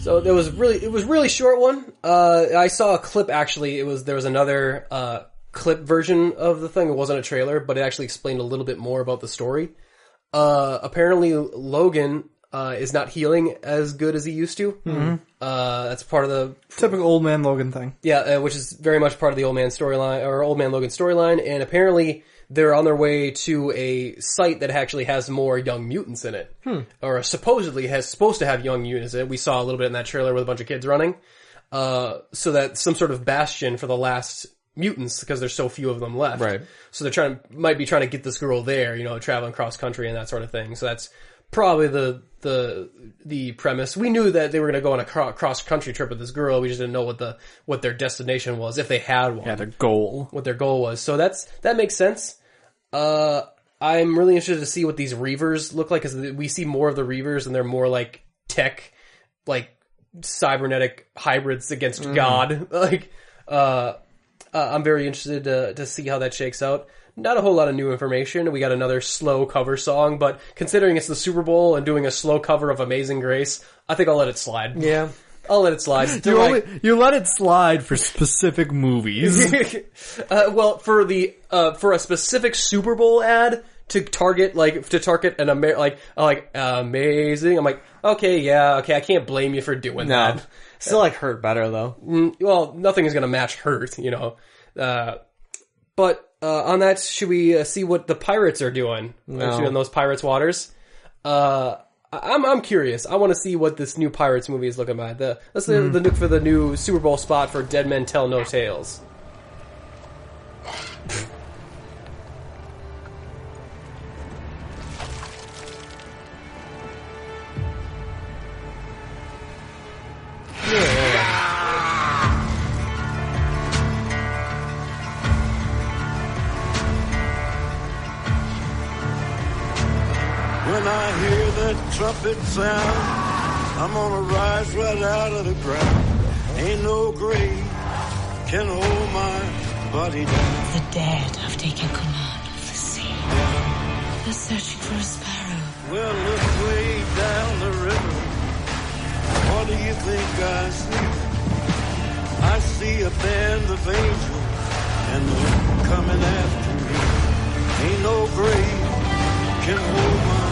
So it was really short one. I saw a clip actually. There was another clip version of the thing. It wasn't a trailer, but it actually explained a little bit more about the story. Apparently Logan is not healing as good as he used to. Mm-hmm. That's part of the typical old man Logan thing. Yeah, which is very much part of the old man storyline or old man Logan storyline. And apparently they're on their way to a site that actually has more young mutants in it. Or supposedly supposed to have young mutants in it. We saw a little bit in that trailer with a bunch of kids running. So that some sort of bastion for the last mutants because there's so few of them left. Right. So they're might be trying to get this girl there, you know, traveling cross country and that sort of thing. So that's probably the premise. We knew that they were going to go on a cross country trip with this girl. We just didn't know what their destination was, if they had one. Yeah, their goal. What their goal was. So that makes sense. I'm really interested to see what these Reavers look like, because we see more of the Reavers and they're more like tech, like cybernetic hybrids against God. Like, I'm very interested to see how that shakes out. Not a whole lot of new information. We got another slow cover song, but considering it's the Super Bowl and doing a slow cover of Amazing Grace, I think I'll let it slide. Yeah. I'll let it slide. You let it slide for specific movies. Well, for a specific Super Bowl ad to target an amazing. I'm like, okay, I can't blame you for doing that. Still like Hurt better though. Well, nothing is gonna match Hurt, you know. But on that, should we see what the pirates are doing? No. In those pirates' waters. I'm curious. I want to see what this new Pirates movie is looking like. Let's look for the new Super Bowl spot for Dead Men Tell No Tales. When I hear that trumpet sound, I'm gonna rise right out of the ground. Ain't no grave can hold my body down. The dead have taken command of the sea. They're searching for a sparrow. Well, look way down the river. What do you think I see? I see a band of angels, and they're coming after me. Ain't no grave can hold my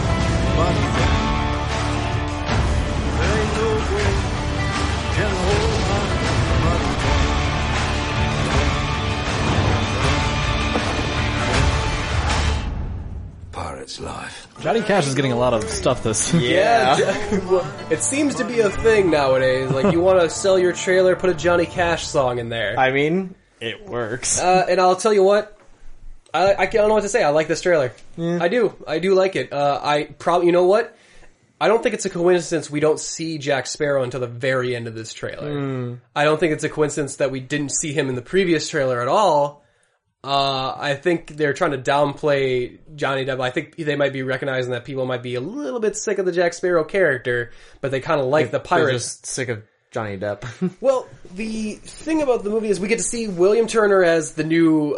body down. There ain't no grave can hold my body down. Pirate's life. Johnny Cash is getting a lot of stuff this. Yeah. It seems to be a thing nowadays. Like, you want to sell your trailer, put a Johnny Cash song in there. I mean, it works. And I'll tell you what, I don't know what to say. I like this trailer. Yeah. I do like it. You know what? I don't think it's a coincidence we don't see Jack Sparrow until the very end of this trailer. I don't think it's a coincidence that we didn't see him in the previous trailer at all. I think they're trying to downplay Johnny Depp. I think they might be recognizing that people might be a little bit sick of the Jack Sparrow character, but they kind of like the pirate. They're just sick of Johnny Depp. Well, the thing about the movie is we get to see William Turner as the new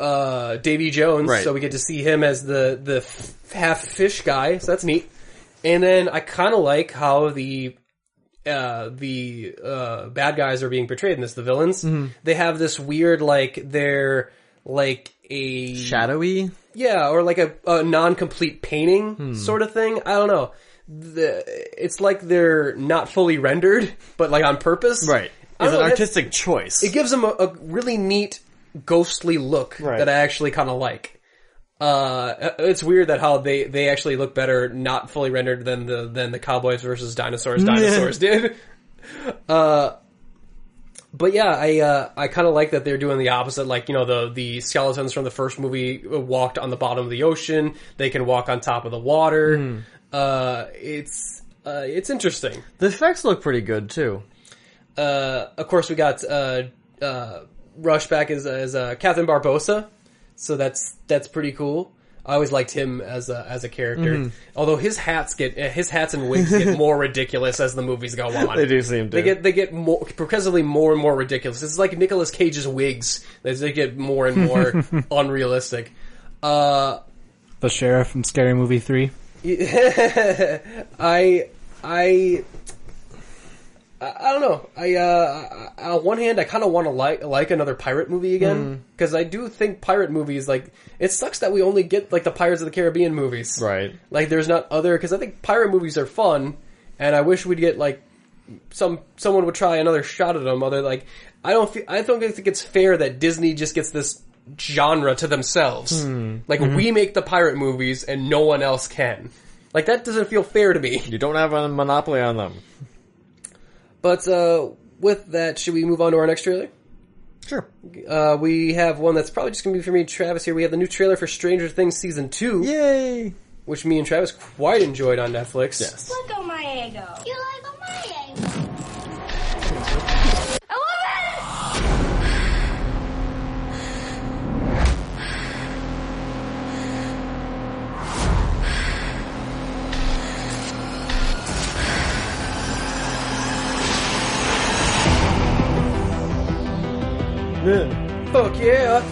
Davy Jones, right. So we get to see him as the half fish guy, so that's neat. And then I kind of like how the bad guys are being portrayed in this, the villains. Mm-hmm. They have this weird, like, they're like a... shadowy? Yeah, or like a non-complete painting sort of thing. I don't know. It's like they're not fully rendered, but like on purpose. Right. It's an artistic choice. It gives them a really neat ghostly look that I actually kind of like. It's weird that how they actually look better not fully rendered than the Cowboys versus Dinosaurs did. But yeah, I kind of like that they're doing the opposite. Like, you know, the skeletons from the first movie walked on the bottom of the ocean. They can walk on top of the water. It's interesting. The effects look pretty good too. Of course, we got Rush back as Catherine Barbosa, so that's pretty cool. I always liked him as a character. Although his hats and wigs get more ridiculous as the movies go on. They do seem to. They get more progressively more and more ridiculous. It's like Nicolas Cage's wigs. They get more and more unrealistic. The sheriff from Scary Movie 3. I don't know. On one hand, I kind of want to like another pirate movie again, because I do think pirate movies, like, it sucks that we only get like the Pirates of the Caribbean movies, right? Like, there's not other, because I think pirate movies are fun, and I wish we'd get like someone would try another shot at them. Other, like, I don't think it's fair that Disney just gets this genre to themselves. Like, we make the pirate movies and no one else can. Like, that doesn't feel fair to me. You don't have a monopoly on them. But with that, should we move on to our next trailer? Sure. We have one that's probably just going to be for me and Travis here. We have the new trailer for Stranger Things Season 2. Yay! Which me and Travis quite enjoyed on Netflix. Yes. Look at my ego. You like my ego? I love Fuck yeah!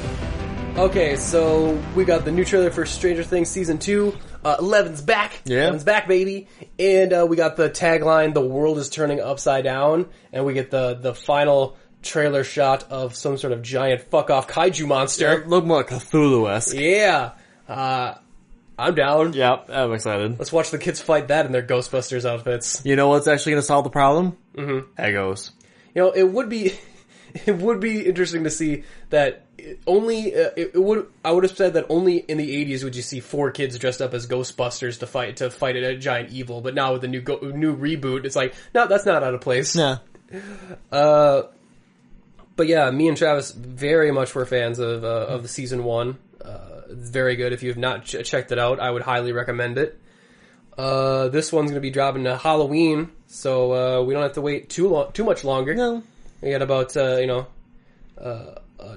Okay, so we got the new trailer for Stranger Things Season 2. Eleven's back. Yeah. 11's back, baby. And we got the tagline, "The world is turning upside down." And we get the final trailer shot of some sort of giant fuck-off kaiju monster. Yeah, look more Cthulhu-esque. Yeah. I'm down. Yeah, I'm excited. Let's watch the kids fight that in their Ghostbusters outfits. You know what's actually going to solve the problem? Egos. You know, it would be interesting to see that I would have said that only in the 80s would you see 4 kids dressed up as Ghostbusters to fight a giant evil, but now with the new reboot, it's like, no, that's not out of place. Yeah. But yeah, me and Travis very much were fans of the season 1. It's very good. If you have not checked it out, I would highly recommend it. This one's going to be dropping to Halloween, so we don't have to wait too much longer. No. We got about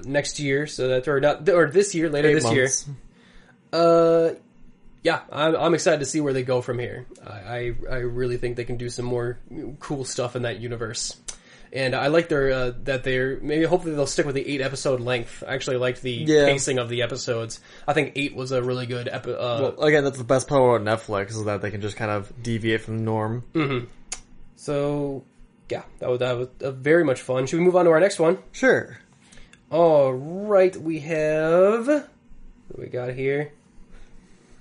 next year, so that or this year, later 8 this months. year. yeah, I'm excited to see where they go from here. I really think they can do some more cool stuff in that universe. And I like hopefully they'll stick with the 8-episode length. I actually liked the pacing of the episodes. I think 8 was a really good well, again, that's the best part about Netflix, is that they can just kind of deviate from the norm. Mm-hmm. So, yeah, that was very much fun. Should we move on to our next one? Sure. All right, we have... What do we got here?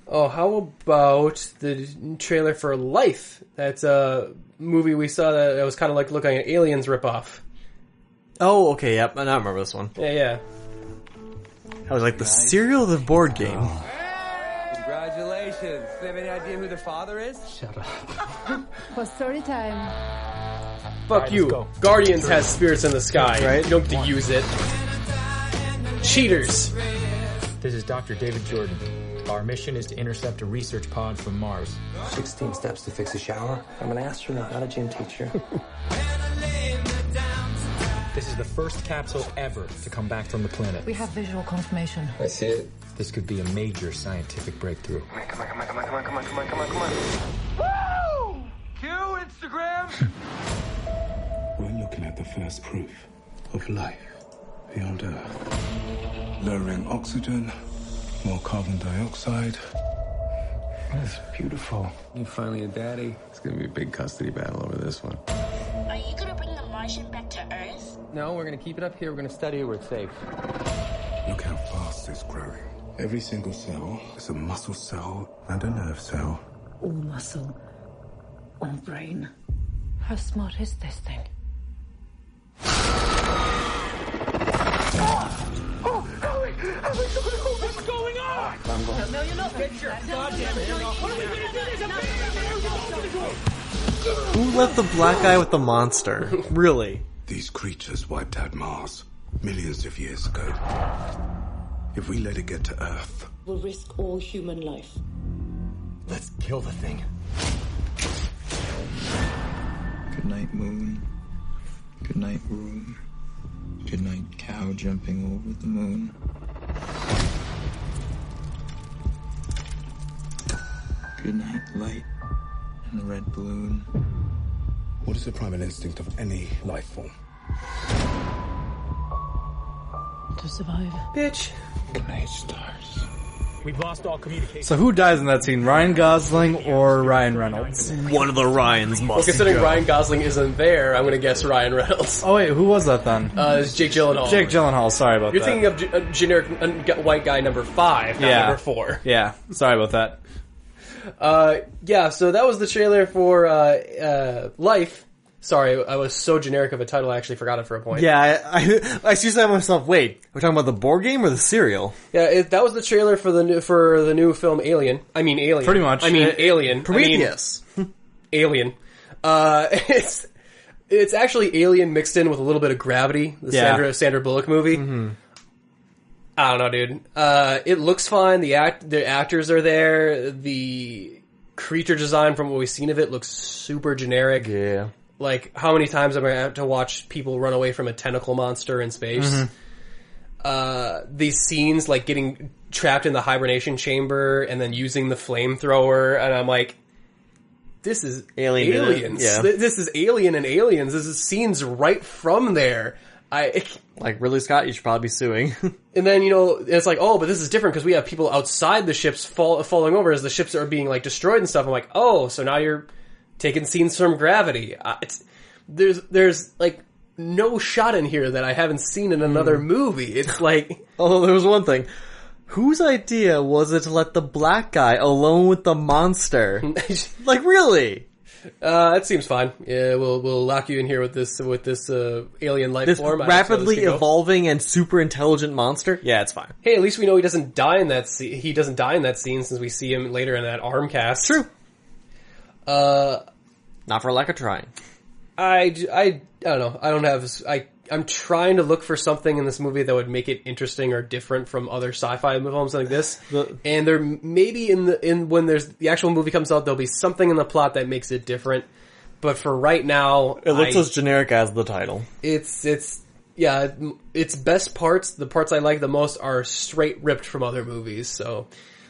Oh, how about the trailer for Life? That's a movie we saw that was kind of like looking at Aliens ripoff. Oh, okay, yep. I remember this one. Yeah. I was like, the cereal, the board game. Congratulations. Do you have any idea who the father is? Shut up. For story time. Fuck right, you. let's go. Guardians has spirits in the sky. Right? You don't get to use it. Cheaters. This is Dr. David Jordan. Our mission is to intercept a research pod from Mars. 16 steps to fix a shower. I'm an astronaut, not a gym teacher. This is the first capsule ever to come back from the planet. We have visual confirmation. I see it. This could be a major scientific breakthrough. Come on. Woo! Cue Instagram! We're looking at the first proof of life beyond Earth. Lowering oxygen, more carbon dioxide. That's beautiful. You finally a daddy. It's gonna be a big custody battle over this one. Are you gonna bring the Martian back to Earth? No, we're gonna keep it up here. We're gonna study it where it's safe. Look how fast it's growing. Every single cell is a muscle cell and a nerve cell. All muscle, all brain. How smart is this thing? What's going on? No, you're not. Get your goddamn What are we gonna do? There's a bear! Who left the black guy with the monster? Really? These creatures wiped out Mars millions of years ago. If we let it get to Earth, We'll risk all human life. Let's kill the thing. Good night, moon. Good night, room. Good night, cow jumping over the moon. Good night, light and the red balloon. what is the primal instinct of any life form? To survive. Bitch. Good night, stars. We've lost all communication. So who dies in that scene? Ryan Gosling or Ryan Reynolds? One of the Ryans must Well, considering go. Ryan Gosling isn't there, I'm going to guess Ryan Reynolds. Oh wait, who was that then? It's Jake Gyllenhaal. Jake Gyllenhaal. Sorry about You're that. thinking of generic white guy number 5, not number 4. Yeah, sorry about that. Yeah, so that was the trailer for Life. Sorry, I was so generic of a title I actually forgot it for a point. Yeah, I seriously had myself, wait, we're talking about the board game or the cereal? Yeah, that was the trailer for the new film Alien. I mean Alien. Pretty much. Alien. Prometheus. Alien. It's actually Alien mixed in with a little bit of Gravity, the Sandra Bullock movie. Mm-hmm. I don't know, dude. It looks fine. The actors are there. The creature design from what we've seen of it looks super generic. Yeah. Like, how many times am I going to have to watch people run away from a tentacle monster in space? Mm-hmm. These scenes, like getting trapped in the hibernation chamber and then using the flamethrower, and I'm like, this is Aliens. Yeah. This is Alien and Aliens. This is scenes right from there. Like Ridley Scott, you should probably be suing. And then, it's like, oh, but this is different because we have people outside the ships falling over as the ships are being, like, destroyed and stuff. I'm like, oh, so now you're taking scenes from Gravity. There's, like, no shot in here that I haven't seen in another movie. It's like... Although there was one thing. Whose idea was it to let the black guy alone with the monster? Like, really? That seems fine. Yeah, we'll lock you in here with this alien life form. Rapidly evolving and super intelligent monster? Yeah, it's fine. Hey, at least we know he doesn't die in that scene. He doesn't die in that scene since we see him later in that arm cast. True. Not for lack of trying. I don't know. I'm trying to look for something in this movie that would make it interesting or different from other sci-fi films like this. And there maybe when the actual movie comes out, there'll be something in the plot that makes it different. But for right now, it looks as generic as the title. Its best parts, the parts I like the most, are straight ripped from other movies. So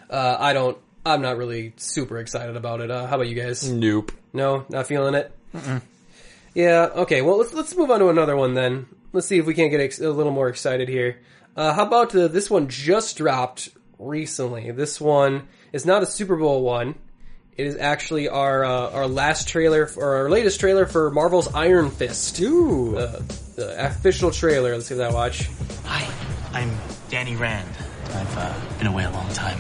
I don't I'm not really super excited about it. How about you guys? Nope. No, not feeling it. Yeah. Okay. Well, let's move on to another one then. Let's see if we can't get a little more excited here. How about this one just dropped recently? This one is not a Super Bowl one. It is actually our last trailer, or our latest trailer for Marvel's Iron Fist. Ooh. The official trailer. Let's give that a watch. Hi, I'm Danny Rand. I've been away a long time.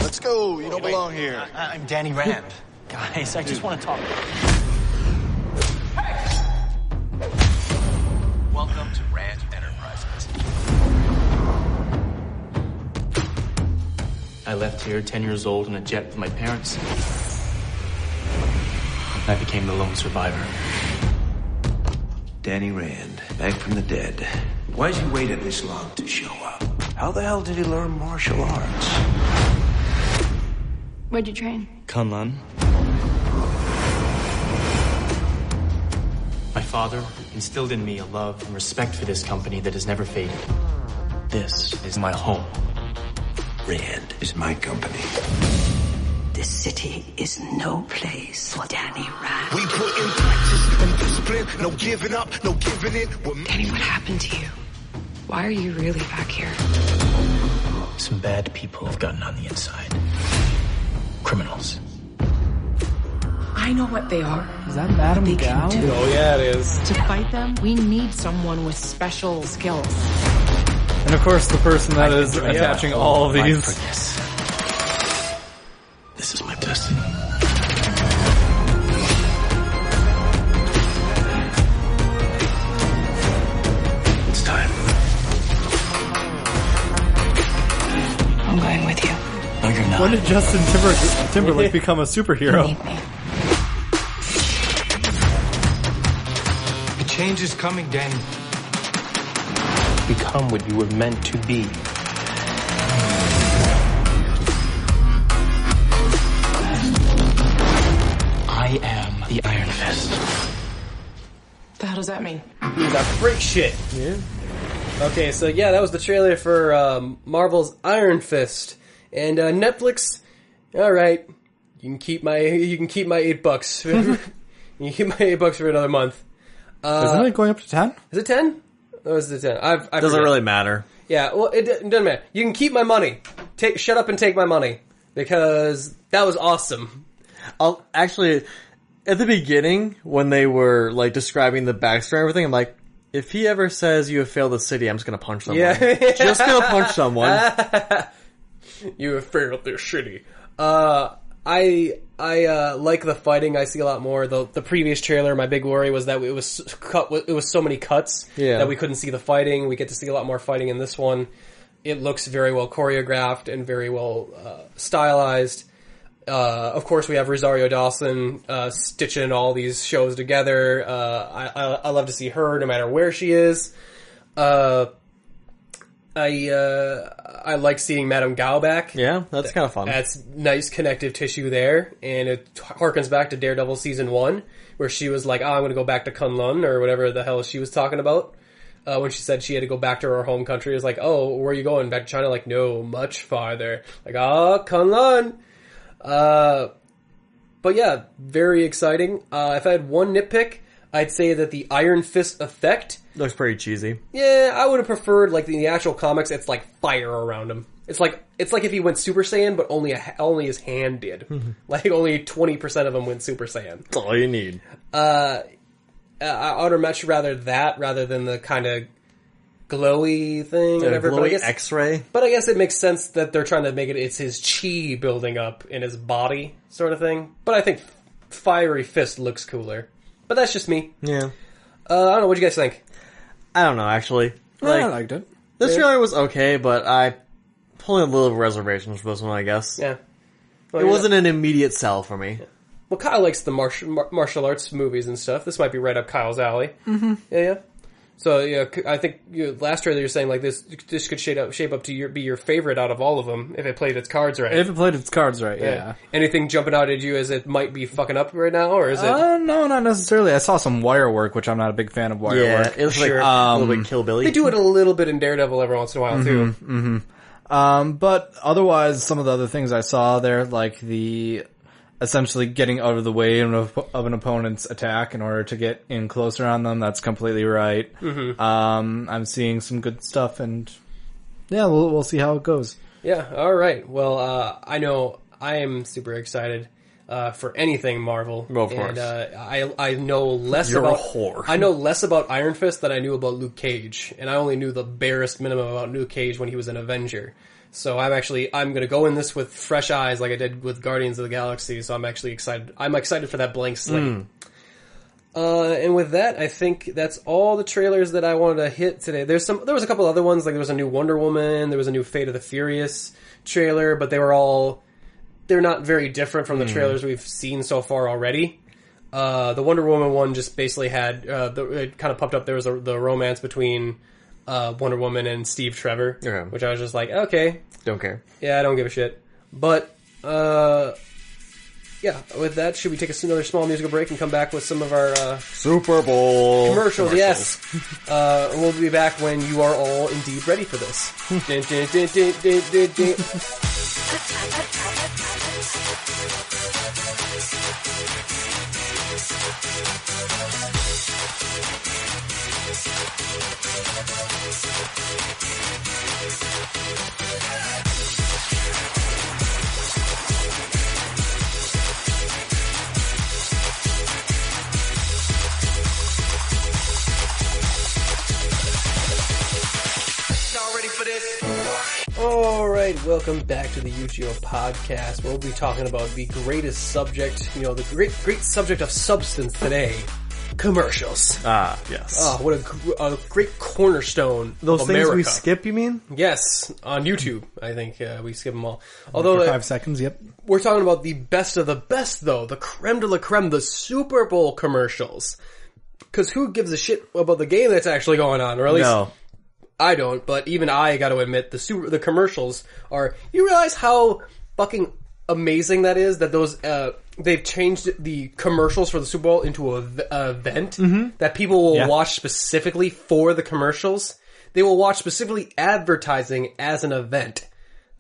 Let's go. You don't belong here. I'm Danny Rand. Guys, I just want to talk. Welcome to Rand Enterprises. I left here 10 years old in a jet with my parents. I became the lone survivor. Danny Rand, back from the dead. Why'd you wait this long to show up? How the hell did he learn martial arts? Where'd you train? Kunlun. My father instilled in me a love and respect for this company that has never faded. This is my home. Rand is my company. This city is no place for Danny Rand. We put in practice and discipline. No giving up, no giving in. Danny, what happened to you? Why are you really back here? Some bad people have gotten on the inside. Criminals. I know what they are. Is that Madame Gao? Oh yeah, it is. To fight them, we need someone with special skills. And of course, the person that is attaching all of these. This is my destiny. It's time. I'm going with you. No, you're not. When did Justin Timberlake become a superhero? The change is coming, Danny. Become what you were meant to be. I am the Iron Fist. The hell does that mean? That break shit. Yeah. Okay, so yeah, that was the trailer for Marvel's Iron Fist, and Netflix. All right, you can keep my $8. You can keep my $8 for another month. Isn't it going up to 10? Is it 10? Or is it 10? I Doesn't forget. really matter. Yeah, well, it doesn't matter. You can keep my money. Shut up and take my money, because that was awesome. I'll actually, at the beginning, when they were like describing the backstory and everything, I'm like, if he ever says you have failed the city, I'm just gonna punch someone. Yeah. Just gonna punch someone. You have failed this city. I like the fighting. I see a lot more. The previous trailer, my big worry was that it was so many cuts that we couldn't see the fighting. We get to see a lot more fighting in this one. It looks very well choreographed and very well stylized. Of course, we have Rosario Dawson stitching all these shows together. I love to see her, no matter where she is. I like seeing Madame Gao back. Yeah, that's kind of fun. That's nice connective tissue there, and it harkens back to Daredevil Season 1, where she was like, I'm going to go back to Kunlun, or whatever the hell she was talking about. When she said she had to go back to her home country, it was like, oh, where are you going? Back to China? Like, no, much farther. Like, Kunlun! But yeah, very exciting. If I had one nitpick, I'd say that the Iron Fist effect looks pretty cheesy. Yeah, I would have preferred, like, in the actual comics, it's like fire around him. It's like if he went Super Saiyan, but only his hand did. Like, only 20% of him went Super Saiyan. That's all you need. I would have much rather that rather than the kind of glowy thing. Whatever. Glowy X-ray. But I guess it makes sense that they're trying to make it's his chi building up in his body, sort of thing. But I think Fiery Fist looks cooler. But that's just me. Yeah. I don't know. What do you guys think? I don't know, actually. I liked it. This trailer was okay, but I pulling a little reservations for this one, I guess. Yeah. Well, it wasn't an immediate sell for me. Yeah. Well, Kyle likes the martial arts movies and stuff. This might be right up Kyle's alley. Mm-hmm. Yeah. So yeah, I think last trailer you're saying like this could shape up to be your favorite out of all of them if it played its cards right. If it played its cards right, yeah. Anything jumping out at you as it might be fucking up right now, or is it? No, not necessarily. I saw some wire work, which I'm not a big fan of wire work. It was like a little bit Kill Billy. They do it a little bit in Daredevil every once in a while too. Mm-hmm. But otherwise, some of the other things I saw there, like the essentially getting out of the way of an opponent's attack in order to get in closer on them, that's completely right. Mm-hmm. I'm seeing some good stuff, and yeah, we'll see how it goes. Yeah, all right. Well, I know I am super excited for anything Marvel. Well, of course. And I know less You're about a whore. I know less about Iron Fist than I knew about Luke Cage, and I only knew the barest minimum about Luke Cage when he was an Avenger. So I'm going to go in this with fresh eyes, like I did with Guardians of the Galaxy. So I'm actually excited. I'm excited for that blank slate. And with that, I think that's all the trailers that I wanted to hit today. There was a couple other ones, like there was a new Wonder Woman, there was a new Fate of the Furious trailer, but they're not very different from the trailers we've seen so far already. The Wonder Woman one just basically had, it kind of popped up, there was the romance between Wonder Woman and Steve Trevor, which I was just like, okay. Don't care. Yeah, I don't give a shit. But, yeah, with that, should we take another small musical break and come back with some of our Super Bowl commercials? Yes. We'll be back when you are all indeed ready for this. Dun, dun, dun, dun, dun, dun, dun. Alright, welcome back to the UGO podcast, where we'll be talking about the greatest subject, the great subject of substance today, commercials. Ah, yes. Oh, what a great cornerstone Those of things America. we skip, you mean? Yes, on YouTube, I think we skip them all. Although For 5 seconds, yep. We're talking about the best of the best, though, the creme de la creme, the Super Bowl commercials. Because who gives a shit about the game that's actually going on, or at least... No. I don't, but even I gotta admit, the commercials are, you realize how fucking amazing that is? That those, they've changed the commercials for the Super Bowl into a event that people will watch specifically for the commercials. They will watch specifically advertising as an event.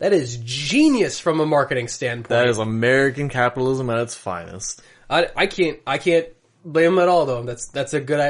That is genius from a marketing standpoint. That is American capitalism at its finest. I can't blame them at all, though. That's a good,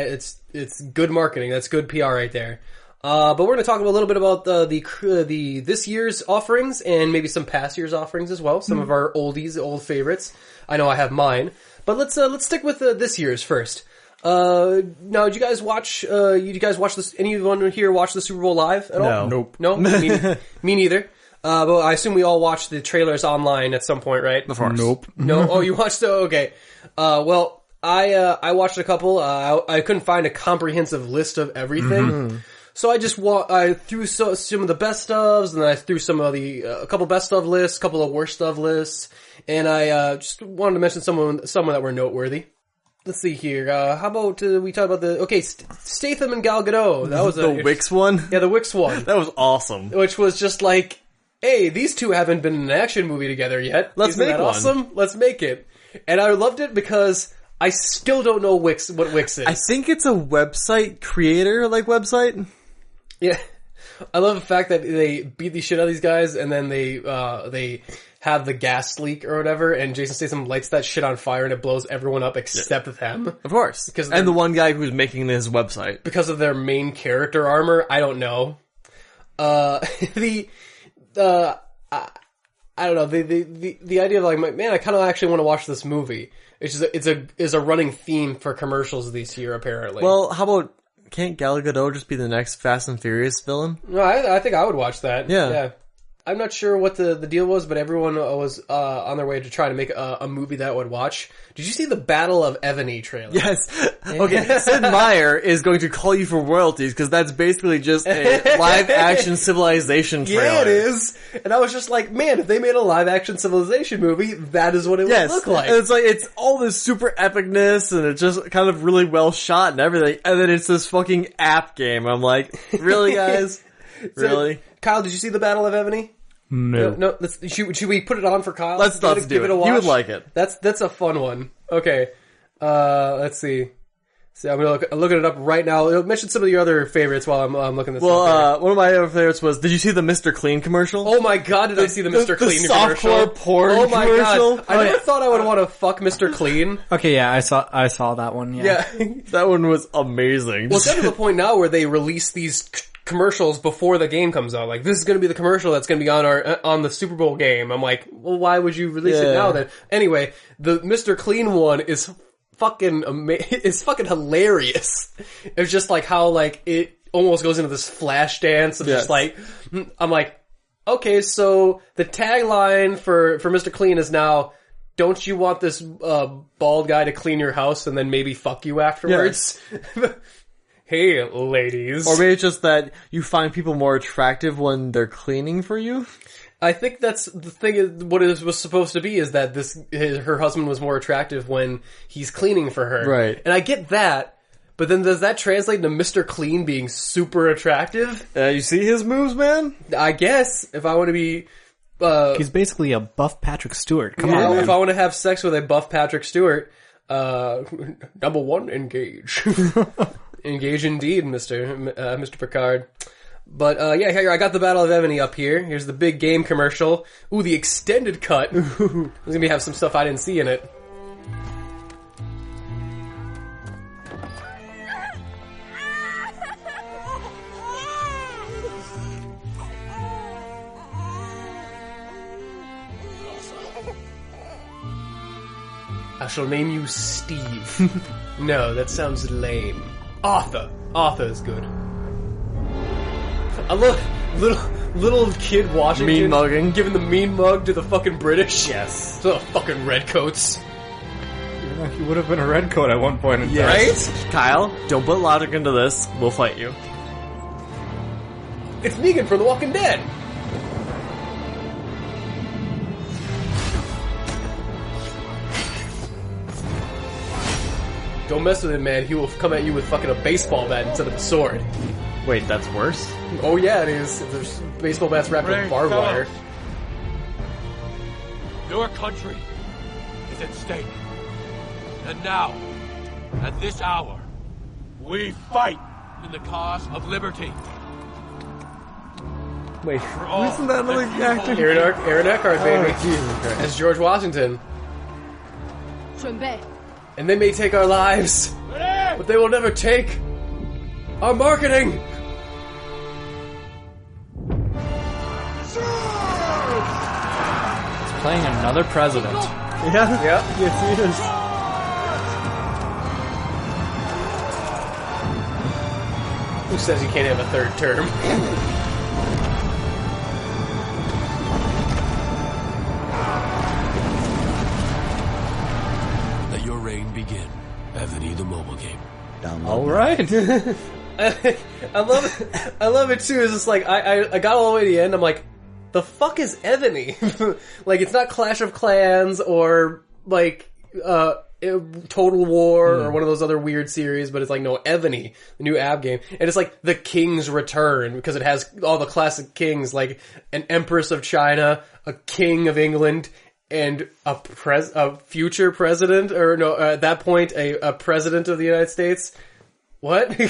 it's good marketing. That's good PR right there. But we're going to talk a little bit about the this year's offerings and maybe some past year's offerings as well. Some of our old favorites. I know I have mine, but let's stick with this year's first. Now, did you guys watch? This? Anyone here watch the Super Bowl live at all? Nope. No, me neither. But I assume we all watched the trailers online at some point, right? Of course. Nope. No. Oh, you watched? Okay. Well, I watched a couple. I couldn't find a comprehensive list of everything. So I just I threw some of the best ofs, and then I threw some of a couple best of lists, a couple of worst of lists, and I just wanted to mention someone that were noteworthy. Let's see here. How about we talk about Statham and Gal Gadot? That was the Wix one. Yeah, the Wix one. That was awesome. Which was just like, hey, these two haven't been in an action movie together yet. Let's make one. Awesome. Let's make it. And I loved it because I still don't know what Wix is. I think it's a website creator website. Yeah, I love the fact that they beat the shit out of these guys, and then they have the gas leak or whatever, and Jason Statham lights that shit on fire, and it blows everyone up except them. Of course, and the one guy who's making his website because of their main character armor. I don't know. I don't know. The idea of I kind of actually want to watch this movie. It's a running theme for commercials this year, apparently. Well, how about? Can't Gal Gadot just be the next Fast and Furious villain? No, I think I would watch that. Yeah. I'm not sure what the deal was, but everyone was on their way to try to make a movie that I would watch. Did you see the Battle of Ebony trailer? Yes. Okay, Sid Meier is going to call you for royalties because that's basically just a live-action Civilization trailer. Yeah, it is. And I was just like, man, if they made a live-action Civilization movie, that is what it would look like. And it's all this super epicness, and it's just kind of really well shot and everything, and then it's this fucking app game. I'm like, really, guys? Really? Kyle, did you see the Battle of Ebony? No. Should we put it on for Kyle? Let's do give it a watch. You would like it. That's a fun one. Okay. Let's see. So I'm looking it up right now. Mention some of your other favorites while I'm looking this up. One of my other favorites was, did you see the Mr. Clean commercial? Oh my god, did I see the Mr. Clean commercial? Softcore porn commercial. God. I never thought I would want to fuck Mr. Clean. Okay, yeah, I saw that one, yeah. That one was amazing. Well, it's gotten to the point now where they release these commercials before the game comes out. Like, this is going to be the commercial that's going to be on the Super Bowl game. I'm like, well, why would you release it now then? Anyway, the Mr. Clean one is fucking it's fucking hilarious. It's just like how like it almost goes into this flash dance of just like, I'm like, okay, so the tagline for Mr. Clean is now, don't you want this bald guy to clean your house and then maybe fuck you afterwards? Yes. Hey, ladies. Or maybe it's just that you find people more attractive when they're cleaning for you? I think that's the thing. What it was supposed to be is that her husband was more attractive when he's cleaning for her. Right. And I get that, but then does that translate into Mr. Clean being super attractive? You see his moves, man? I guess, if I want to be... he's basically a buff Patrick Stewart. Come on, man. If I want to have sex with a buff Patrick Stewart, number one, engage. Engage indeed, Mr. Picard. But, yeah, here, I got the Battle of Ebony up here. Here's the big game commercial. Ooh, the extended cut. There's gonna have some stuff I didn't see in it. I shall name you Steve. No, that sounds lame. Arthur. Arthur is good. I love little kid Washington mean mugging, giving the mean mug to the fucking British. Yes, to the fucking redcoats. He would have been a redcoat at one point in time. Right? Kyle, don't put logic into this. We'll fight you. It's Negan from The Walking Dead. Don't mess with him, man. He will come at you with fucking a baseball bat instead of a sword. Wait, that's worse? Oh yeah, it is. There's baseball bats wrapped in barbed wire. Your country is at stake. And now, at this hour, we fight in the cause of liberty. Wait, isn't that another actor? Aaron Eckhart, baby. Oh, Jesus Christ. As George Washington. And they may take our lives, but they will never take our marketing. He's playing another president. Yeah? Yeah. Yes, he is. Who says you can't have a third term? Let your reign begin. Ebony the mobile game. All right. I love it too. It's just like I got all the way to the end. I'm like, the fuck is Ebony? Like, it's not Clash of Clans or like Total War or one of those other weird series, but it's like, no, Ebony, the new ab game, and it's like the King's Return because it has all the classic kings, like an Empress of China, a King of England, and a future president, or no, at that point a president of the United States. What?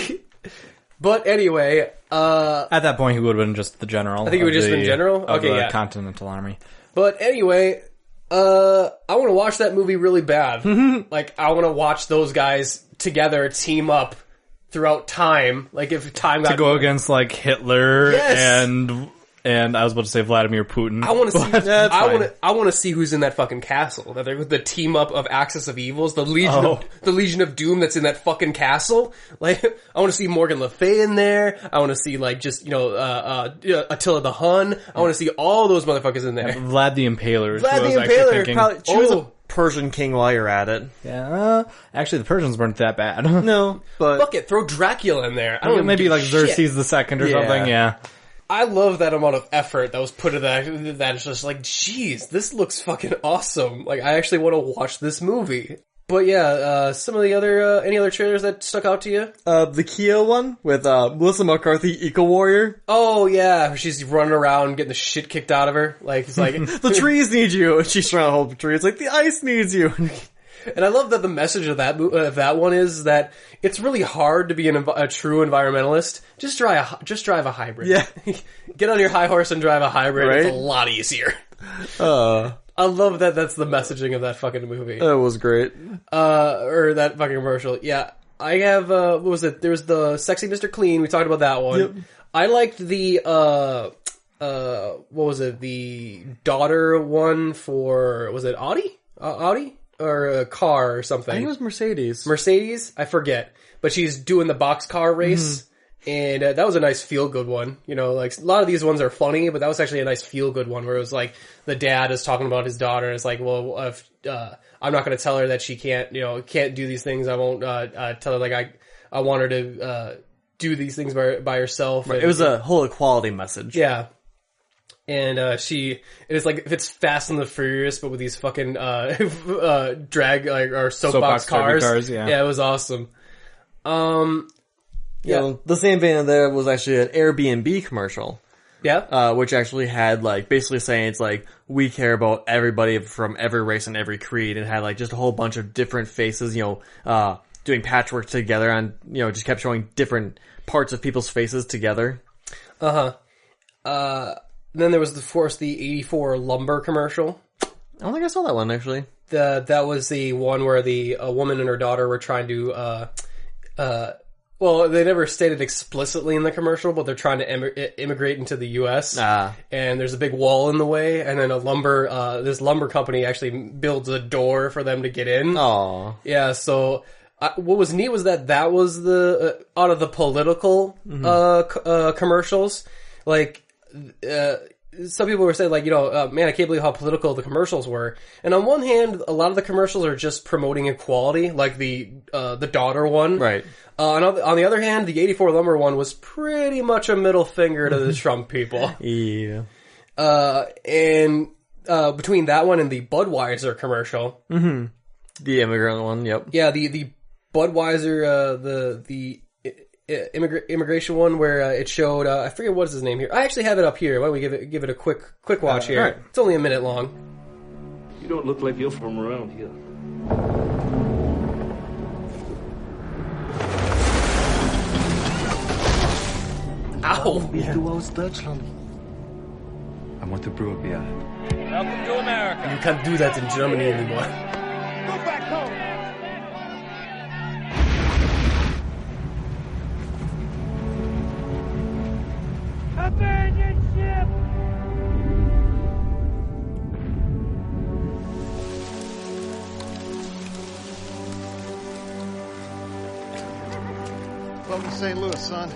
But anyway, at that point he would have been just the general. I think he would have just been general. Of Okay, the yeah. Continental Army. But anyway, I want to watch that movie really bad. Like, I want to watch those guys together team up throughout time. Like, if time got to go against like Hitler Yes. and I was about to say Vladimir Putin. I want to see. That's fine. I want to see who's in that fucking castle. That they're the team up of Axis of Evils, the Legion of Doom that's in that fucking castle. Like, I want to see Morgan Le Fay in there. I want to see like just Attila the Hun. I want to see all those motherfuckers in there. Vlad the Impaler. is Vlad who I was the actually Impaler. thinking. Probably choose a Persian king while you're at it. Yeah, actually the Persians weren't that bad. No, but Fuck it, throw Dracula in there. I don't maybe give like a shit. Xerxes the Second or something. Yeah. I love that amount of effort that was put into that. That is just like, geez, this looks fucking awesome. Like, I actually want to watch this movie. But yeah, some of the other, any other trailers that stuck out to you? The Kia one with Melissa McCarthy, Eco Warrior. Oh yeah, she's running around getting the shit kicked out of her. Like, it's like the trees need you, and she's trying to hold the tree. It's like the ice needs you. And I love that the message of that one is that it's really hard to be a true environmentalist. Just drive a hybrid. Yeah. Get on your high horse and drive a hybrid. Right? It's a lot easier. I love that that's the messaging of that fucking movie. That was great. Or that fucking commercial. Yeah. I have, what was it? There was the Sexy Mr. Clean. We talked about that one. Yep. I liked the, what was it? The daughter one for, was it Audi? Audi? Or a car or something. I think it was Mercedes. Mercedes? I forget. But she's doing the boxcar race. And that was a nice feel-good one. You know, like, a lot of these ones are funny, but that was actually a nice feel-good one where it was like, the dad is talking about his daughter, and it's like, well, if, I'm not gonna tell her that she can't do these things. I won't, tell her, like, I want her to, do these things by herself. Right. And, it was a whole equality message. Yeah. And, it's like, if it's Fast and the Furious, but with these fucking, drag, like, or soapbox cars. Yeah, it was awesome. Yeah, the same vein of there was actually an Airbnb commercial. Yeah. Which actually had, like, basically saying it's like, we care about everybody from every race and every creed, and had, like, just a whole bunch of different faces, doing patchwork together and, just kept showing different parts of people's faces together. Then there was, of course, the 84 lumber commercial. I don't think I saw that one, actually. That was the one where a woman and her daughter were trying to, well, they never stated explicitly in the commercial, but they're trying to immigrate into the U.S. And there's a big wall in the way, and then this lumber company actually builds a door for them to get in. Aww. Yeah, so what was neat was that was the out of the political commercials. Like, some people were saying, like, man, I can't believe how political the commercials were. And on one hand, a lot of the commercials are just promoting equality, like the daughter one. Right. On the other hand, the 84 lumber one was pretty much a middle finger to the Trump people. Yeah. And between that one and the Budweiser commercial. Mm-hmm. The immigrant one, yep. Yeah, the Budweiser, the immigration one where it showed, I forget what is his name here. I actually have it up here. Why don't we give it a quick watch here. Right. It's only a minute long. You don't look like you're from around here. Ow! Bist du aus Deutschland? I want to brew a beer. Welcome to America. You can't do that in Germany anymore. Go back home. Abandon ship. Welcome to St. Louis, son.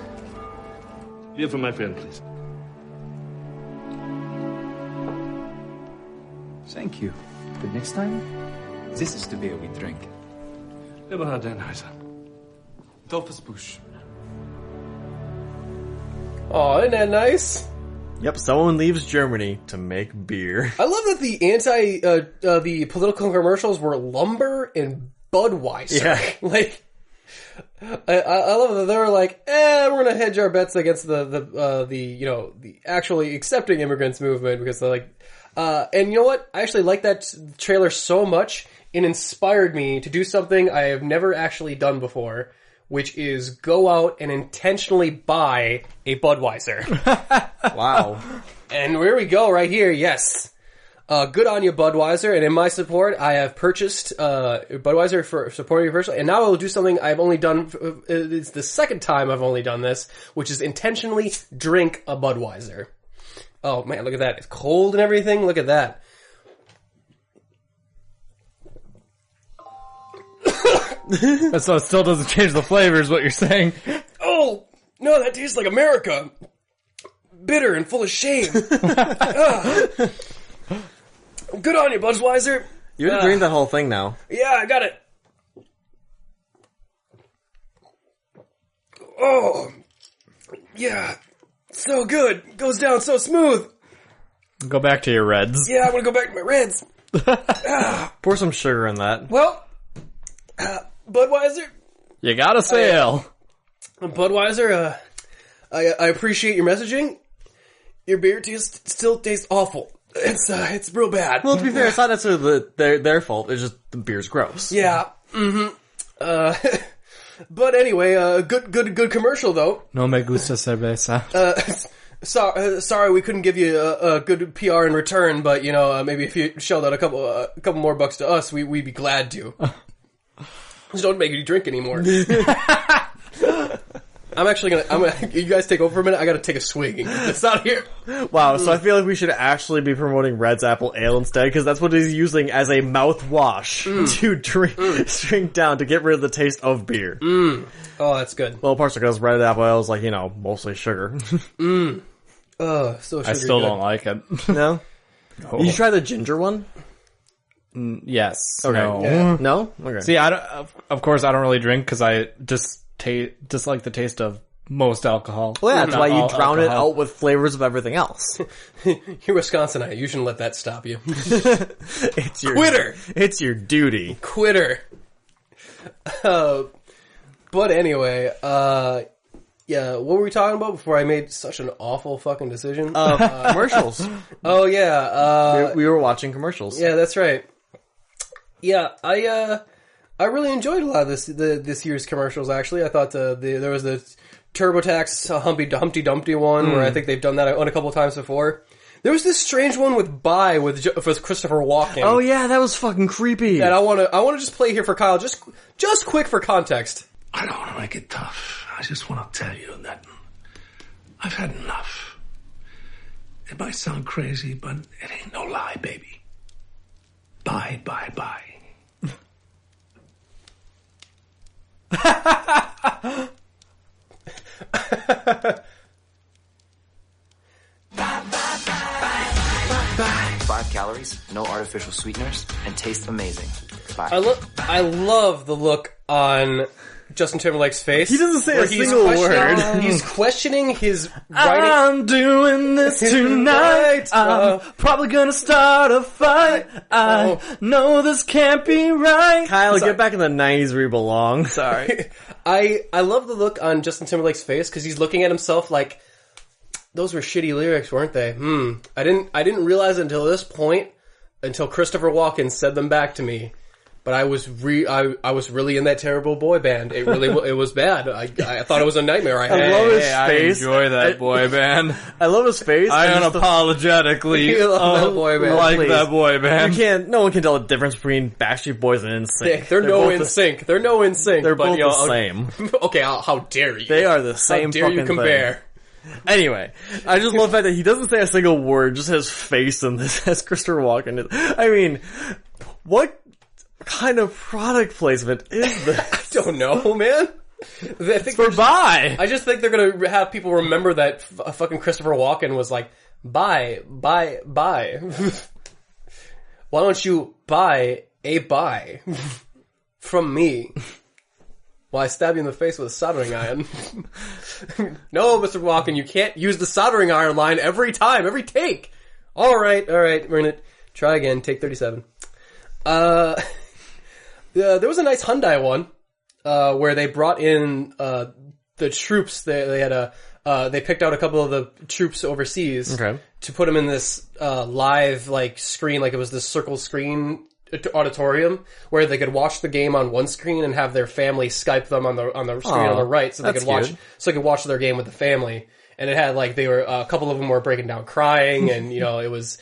Here for my friend, please. Thank you. But next time, this is the beer we drink. Eberhard Dannheiser. Dolphusbusch. Oh, isn't that nice? Yep, someone leaves Germany to make beer. I love that the political commercials were lumber and Budweiser. Yeah. Like, I love that they were like, we're gonna hedge our bets against the actually accepting immigrants movement, because they're like, and you know what? I actually like that trailer so much, it inspired me to do something I have never actually done before, which is go out and intentionally buy a Budweiser. Wow. And here we go, right here, yes. Good on you, Budweiser, and in my support, I have purchased Budweiser for supporting you personally, and now I will do something I've only done, it's the second time I've only done this, which is intentionally drink a Budweiser. Oh man, look at that. It's cold and everything, look at that. So it still doesn't change the flavor, is what you're saying. Oh, no, that tastes like America. Bitter and full of shame. Good on you, Budweiser. You have to drink that whole thing now. Yeah, I got it. Oh, yeah. So good. Goes down so smooth. Go back to your Reds. Yeah, I'm gonna go back to my Reds. Pour some sugar in that. Well, Budweiser. You got a sale. Budweiser, I appreciate your messaging. Your beer still tastes awful. It's real bad. Well, to be fair, it's not necessarily their fault. It's just the beer's gross. Yeah. But anyway, good commercial though. No me gusta cerveza. Sorry, we couldn't give you a good PR in return, but maybe if you shelled out a couple more bucks to us, we'd be glad to. Just don't make you drink anymore. I'm gonna, you guys take over for a minute, I gotta take a swig and get this out of here. Wow, so I feel like we should actually be promoting Red's Apple Ale instead, because that's what he's using as a mouthwash to drink down to get rid of the taste of beer. Oh, that's good. Well, partially because Red Apple Ale is like, mostly sugar. So sugary. I still don't like it. No? Did you try the ginger one? Yes. Okay. No. Yeah. No? Okay. See, of course I don't really drink because I just like the taste of most alcohol. Well, yeah, that's why you drown it out with flavors of everything else. You're Wisconsinite. You shouldn't let that stop you. It's your quitter. It's your duty. Quitter. But anyway, yeah, what were we talking about before I made such an awful fucking decision? Commercials. Oh yeah, we were watching commercials. Yeah, that's right. Yeah, I really enjoyed a lot of this year's commercials. Actually, I thought there was the TurboTax Humpty Dumpty one where I think they've done that a couple of times before. There was this strange one with Bye with Christopher Walken. Oh yeah, that was fucking creepy. And I want to just play here for Kyle, just quick for context. I don't want to make it tough. I just want to tell you that I've had enough. It might sound crazy, but it ain't no lie, baby. Bye, bye, bye. Five calories, no artificial sweeteners, and taste amazing. Bye. I love the look on Justin Timberlake's face. He doesn't say a single word. He's questioning his writing. I'm doing this tonight. I'm probably gonna start a fight. I know this can't be right. Kyle, get back in the 90s where you belong. Sorry. I love the look on Justin Timberlake's face because he's looking at himself like, those were shitty lyrics, weren't they? I didn't realize it until this point, until Christopher Walken said them back to me. But I was really in that terrible boy band. It was bad. I thought it was a nightmare. I love his face. I enjoy that boy band. I love his face. I unapologetically like that boy band. No one can tell the difference between Backstreet Boys and NSYNC. They're no NSYNC. They're no NSYNC. They're both the same. Okay, how dare you? They are the same fucking thing. How dare you compare? Anyway, I just love the fact that he doesn't say a single word, just his face in this as Christopher Walken. I mean, what kind of product placement is this? I don't know, man. It's for Bye. I just think they're gonna have people remember that fucking Christopher Walken was like, bye. Why don't you buy a bye from me? Well, I stab you in the face with a soldering iron. No, Mr. Walken, you can't use the soldering iron line every time, every take. All right, we're gonna try again. Take 37. There was a nice Hyundai one, where they brought in, the troops. They had they picked out a couple of the troops overseas to put them in this, live, screen, it was this circle screen auditorium where they could watch the game on one screen and have their family Skype them on the screen on the right, so they could watch their game with the family. And it had they were a couple of them were breaking down crying, and it was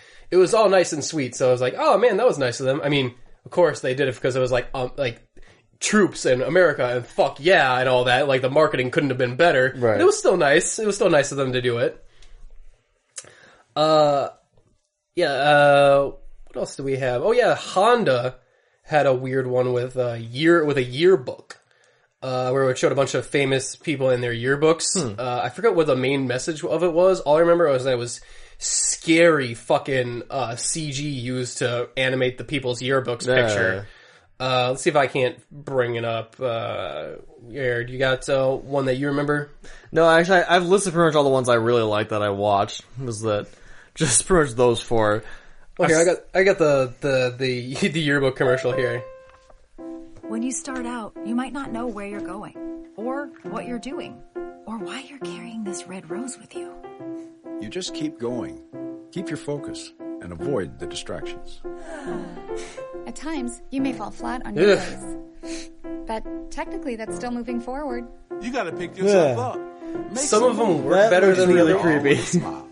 all nice and sweet. So I was like, oh man, that was nice of them. I mean, of course they did it because it was troops in America and fuck yeah and all that. The marketing couldn't have been better. Right. But it was still nice. It was still nice of them to do it. What else do we have? Oh yeah, Honda had a weird one with a yearbook, where it showed a bunch of famous people in their yearbooks. I forget what the main message of it was. All I remember was that it was scary fucking CG used to animate the people's yearbooks picture. Let's see if I can't bring it up. Here, do you got one that you remember? No, actually, I've listed pretty much all the ones I really liked that I watched. Was that just pretty much those four? Okay, I got the yearbook commercial here. When you start out, you might not know where you're going, or what you're doing, or why you're carrying this red rose with you. You just keep going. Keep your focus. and avoid the distractions. At times, you may fall flat on your face. But technically, that's still moving forward. You gotta pick yourself up. Some of them work better than the other creepy.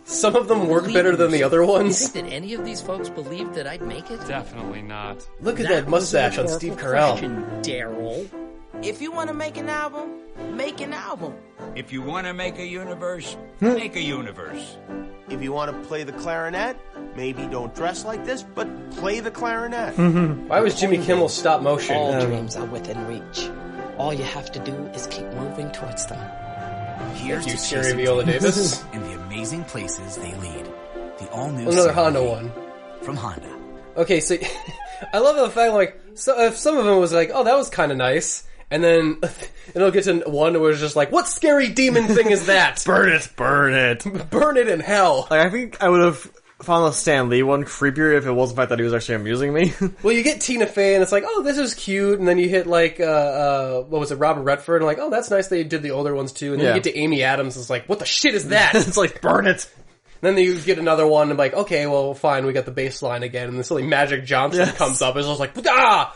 Some of them work better than the other You ones. think that any of these folks believed that I'd make it? Definitely not. Look at that mustache on Steve Carell. Daryl. If you want to make an album, make an album. If you want to make a universe, make a universe. If you want to play the clarinet, maybe don't dress like this, but play the clarinet. Why was Jimmy Kimmel stop motion? All dreams are within reach. All you have to do is keep moving towards them. Here's you, Sherry Viola Davis. And the amazing places they lead. The all-new Another Honda one. From Honda. Okay, so I love the fact, like, so if some of them was like, oh, that was kind of nice. And then it'll get to one where it's just like, what scary demon thing is that? Burn it, burn it. Burn it in hell. Like, I think I would have found the Stan Lee one creepier if it wasn't the fact that he was actually amusing me. Well, you get Tina Fey and it's like, oh, this is cute. And then you hit like, what was it, Robert Redford? And like, oh, that's nice they did the older ones too. And then you get to Amy Adams and it's like, what the shit is that? It's like, burn it. And then you get another one and like, okay, well, fine, we got the bass line again. And then suddenly Magic Johnson comes up. It's just like, ah!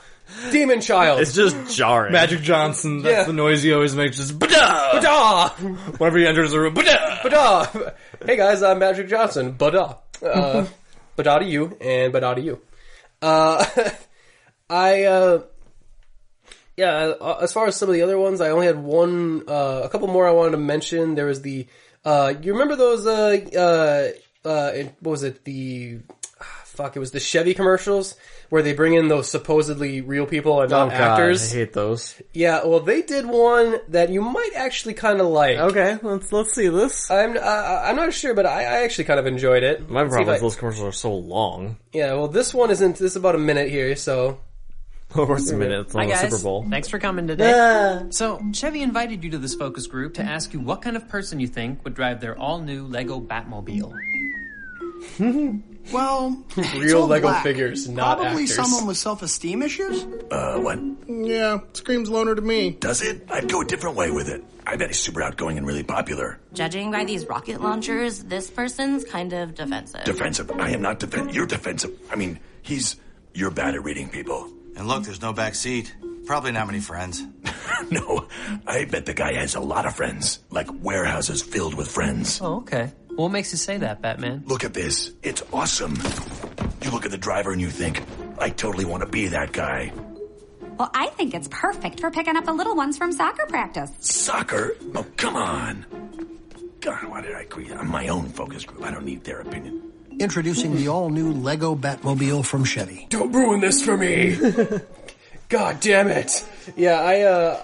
Demon Child. It's just jarring. Magic Johnson, that's the noise he always makes, just ba-da! Ba-da! Whenever he enters the room, ba-da! Ba-da! Hey guys, I'm Magic Johnson. Ba-da. Ba-da to you, and ba-da to you. As far as some of the other ones, I only had a couple more I wanted to mention. There was the, you remember those, what was it, it was the Chevy commercials where they bring in those supposedly real people and not actors. I hate those. Yeah, well, they did one that you might actually kind of like. Okay, let's see this. I'm not sure, but I actually kind of enjoyed it. My problem is those commercials are so long. Yeah, well, this one isn't. This is about a minute here, so. Over a minute. It's not the Super Bowl. Thanks for coming today. So, Chevy invited you to this focus group to ask you what kind of person you think would drive their all-new Lego Batmobile. Well, real Lego figures, not probably actors. Someone with self-esteem issues? What? Yeah, screams loner to me. Does it? I'd go a different way with it. I bet he's super outgoing and really popular. Judging by these rocket launchers, this person's kind of defensive. Defensive? I am not defensive. You're defensive. I mean, you're bad at reading people. And look, there's no back seat. Probably not many friends. No, I bet the guy has a lot of friends. Like warehouses filled with friends. Oh, okay. What makes you say that, Batman? Look at this. It's awesome. You look at the driver and you think, I totally want to be that guy. Well, I think it's perfect for picking up the little ones from soccer practice. Soccer? Oh, come on. God, why did I create my own focus group? I don't need their opinion. Introducing the all-new Lego Batmobile from Chevy. Don't ruin this for me! God damn it! Yeah, I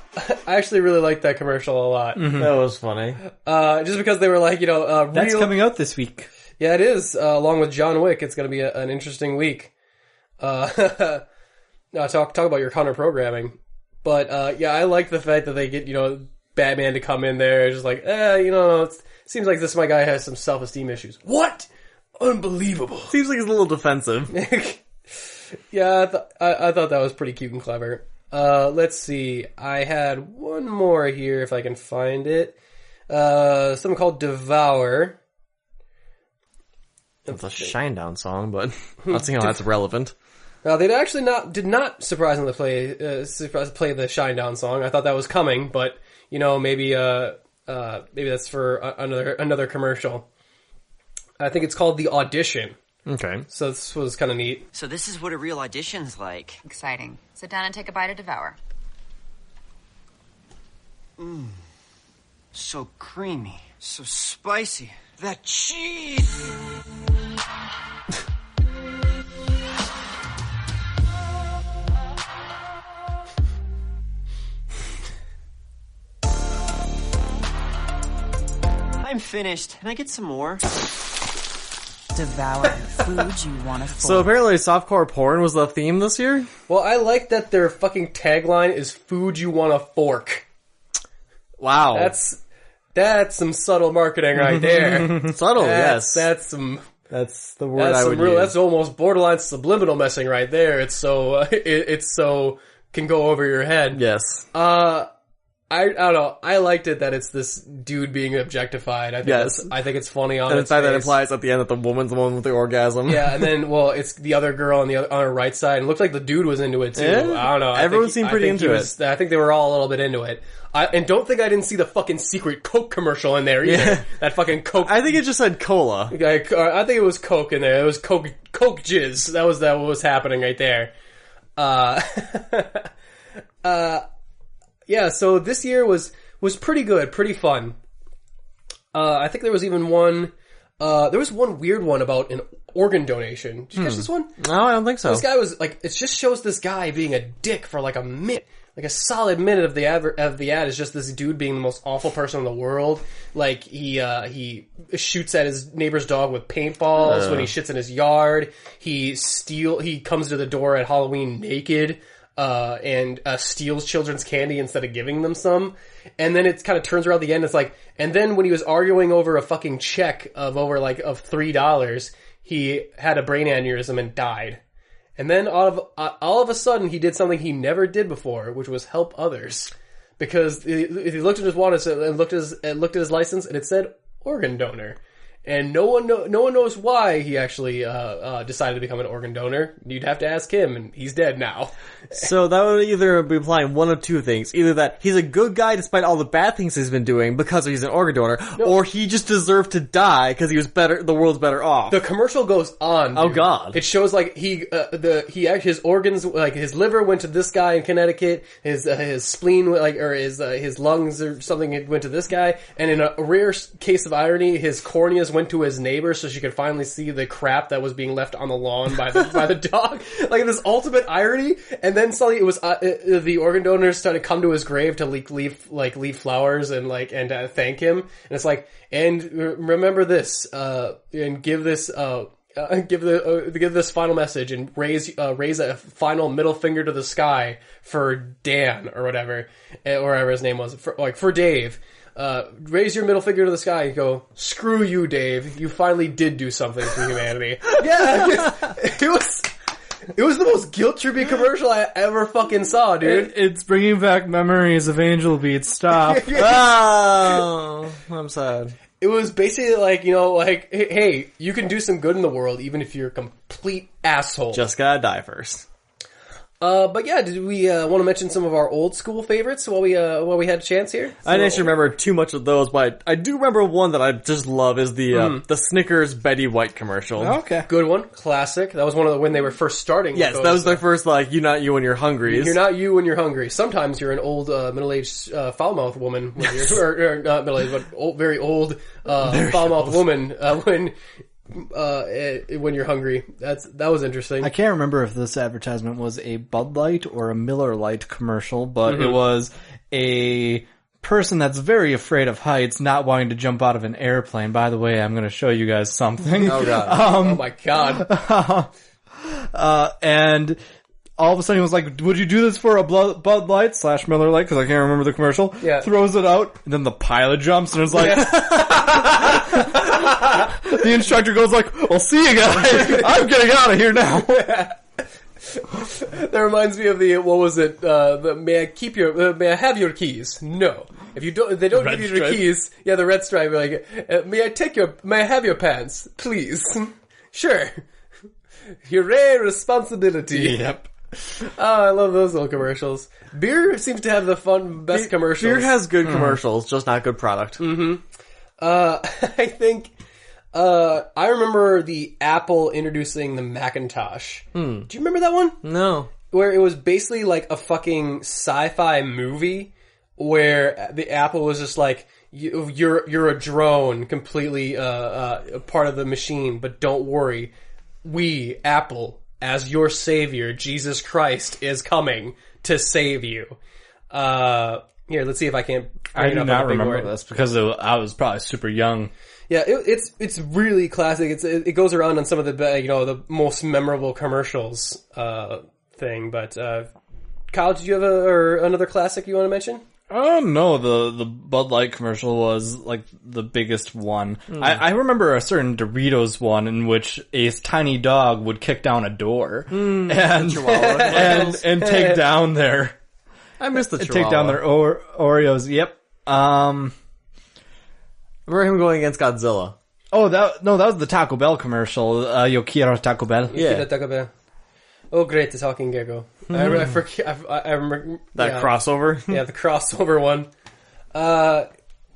actually really liked that commercial a lot. Mm-hmm. That was funny. Just because they were like, that's coming out this week. Yeah, it is. Along with John Wick, it's going to be an interesting week. Talk about your counter programming. But I like the fact that they get Batman to come in there, just like, it seems like this my guy has some self-esteem issues. What? Unbelievable. Seems like he's a little defensive. Yeah, I thought that was pretty cute and clever. Let's see. I had one more here if I can find it. Something called Devour. It's a Shinedown song, but not seeing how that's relevant. They actually did not surprisingly play the Shinedown song. I thought that was coming, but maybe that's for another commercial. I think it's called The Audition. Okay. So this was kind of neat. So this is what a real audition's like. Exciting. Sit down and take a bite of Devour. So creamy. So spicy. That cheese! I'm finished. Can I get some more? Devour food you want to fork. So apparently softcore porn was the theme this year? Well, I like that their fucking tagline is food you want to fork. Wow. That's some subtle marketing right there. Subtle, yes. That's the word I would use. That's almost borderline subliminal messing right there. It's so, it's so, can go over your head. Yes. I don't know. I liked it that it's this dude being objectified. I think it's funny on and its in fact, face. that implies at the end that the woman's the one with the orgasm. Yeah, and then, it's the other girl on her right side. And it looked like the dude was into it too. Yeah. I don't know. Everyone seemed pretty into it. I think they were all a little bit into it. And don't think I didn't see the fucking secret Coke commercial in there either. Yeah. That fucking Coke. I think it just said cola. I think it was Coke in there. It was Coke jizz. That was what was happening right there. Yeah, so this year was pretty good, pretty fun. I think there was even one, there was one weird one about an organ donation. Did you catch this one? No, I don't think so. This guy was like, it just shows this guy being a dick for like a minute. Like a solid minute of the ad is just this dude being the most awful person in the world. Like he shoots at his neighbor's dog with paintballs when he shits in his yard. He comes to the door at Halloween naked. And steals children's candy instead of giving them some. And then it kind of turns around at the end. It's like, and then when he was arguing over a fucking check of $3, he had a brain aneurysm and died. And then all of a sudden he did something he never did before, which was help others. Because he looked at his wallet and looked at his license and it said organ donor. And no one knows why he actually decided to become an organ donor. You'd have to ask him, and he's dead now. So that would either be implying one of two things. Either that he's a good guy despite all the bad things he's been doing because he's an organ donor, or he just deserved to die because he was better, the world's better off. The commercial goes on, dude. Oh god. It shows like his organs, like his liver went to this guy in Connecticut, his spleen, his lungs or something went to this guy, and in a rare case of irony, his corneas went to his neighbor so she could finally see the crap that was being left on the lawn by the dog. Like this ultimate irony, and then suddenly it was the organ donors started to come to his grave to leave flowers and thank him, and it's like, and remember this, and give this final message and raise a final middle finger to the sky for Dan or whatever his name was, for Dave. Raise your middle finger to the sky and go, screw you, Dave. You finally did do something for humanity. Yeah, it was the most guilt-trippy commercial I ever fucking saw, dude. It's bringing back memories of Angel Beats. Stop. Oh, I'm sad. It was basically like, hey, you can do some good in the world even if you're a complete asshole. Just gotta die first. But yeah, did we want to mention some of our old school favorites while we had a chance here? I didn't actually remember too much of those, but I do remember one that I just love is the Snickers Betty White commercial. Okay. Good one. Classic. That was one of when they were first starting. Yes, that was their first, you're not you when you're hungry. You're not you when you're hungry. Sometimes you're an old, middle-aged, foul-mouthed woman, when you're, or not middle-aged, but very old, foul-mouthed woman, when you're hungry. That was interesting. I can't remember if this advertisement was a Bud Light or a Miller Lite commercial, but it was a person that's very afraid of heights not wanting to jump out of an airplane. By the way, I'm going to show you guys something. Oh god. Oh my god. And all of a sudden he was like, would you do this for a Bud Light / Miller Lite? Because I can't remember the commercial. Yeah. Throws it out, and then the pilot jumps and is like... The instructor goes like, "I'll see you guys. I'm getting out of here now." That reminds me of what was it? May I have your keys? No. If you don't, they don't give you the keys. Yeah, the red stripe. May I have your pants, please? Sure. Hooray, responsibility. Yep. Oh, I love those little commercials. Beer seems to have the best commercials. Beer has good commercials, just not good product. Mm-hmm. I think, I remember the Apple introducing the Macintosh. Do you remember that one? No. Where it was basically like a fucking sci-fi movie where the Apple was just like, you're a drone, completely, a part of the machine, but don't worry. We, Apple, as your savior, Jesus Christ, is coming to save you. Here, let's see if I can't. I do not remember this because I was probably super young. Yeah, it's really classic. It goes around on some of the the most memorable commercials thing. But Kyle, did you have another classic you want to mention? Oh no, the Bud Light commercial was like the biggest one. I remember a certain Doritos one in which a tiny dog would kick down a door and take down their I missed the take Chihuahua. down their Oreos. Yep. Remember him going against Godzilla? Oh, that was the Taco Bell commercial. Yo quiero Taco Bell. Yeah. Taco Bell. Oh, great, the talking gecko. I forget. I remember that crossover. Yeah, the crossover one.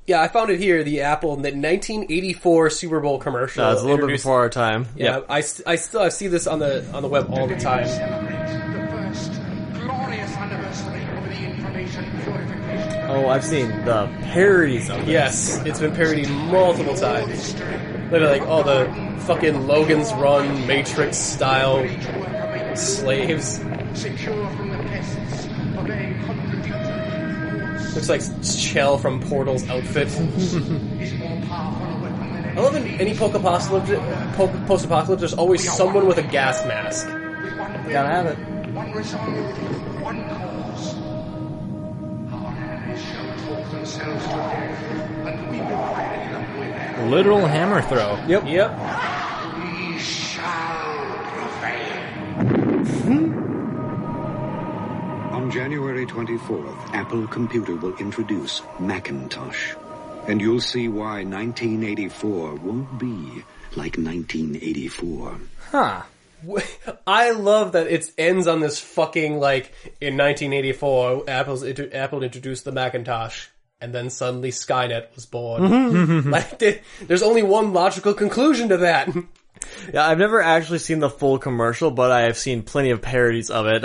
Yeah, I found it here. The 1984 Super Bowl commercial. No, it's a little bit before our time. Yeah, yep. I see this on the web all the time. Oh, I've seen the parodies of it. Yes, it's been parodied multiple times. Literally, like all the fucking Logan's Run Matrix style slaves. Looks like Chell from Portal's outfit. I love in any post-apocalypse, there's always someone with a gas mask. Gotta have it. One resolve, one cause. Our enemies shall talk themselves to death, and we will bury them with them. Literal hammer throw. Yep. We shall prevail. On January 24th, Apple Computer will introduce Macintosh. And you'll see why 1984 won't be like 1984. Huh. I love that it ends on this fucking, like, in 1984, Apple introduced the Macintosh, and then suddenly Skynet was born. Like, there's only one logical conclusion to that. Yeah, I've never actually seen the full commercial, but I have seen plenty of parodies of it.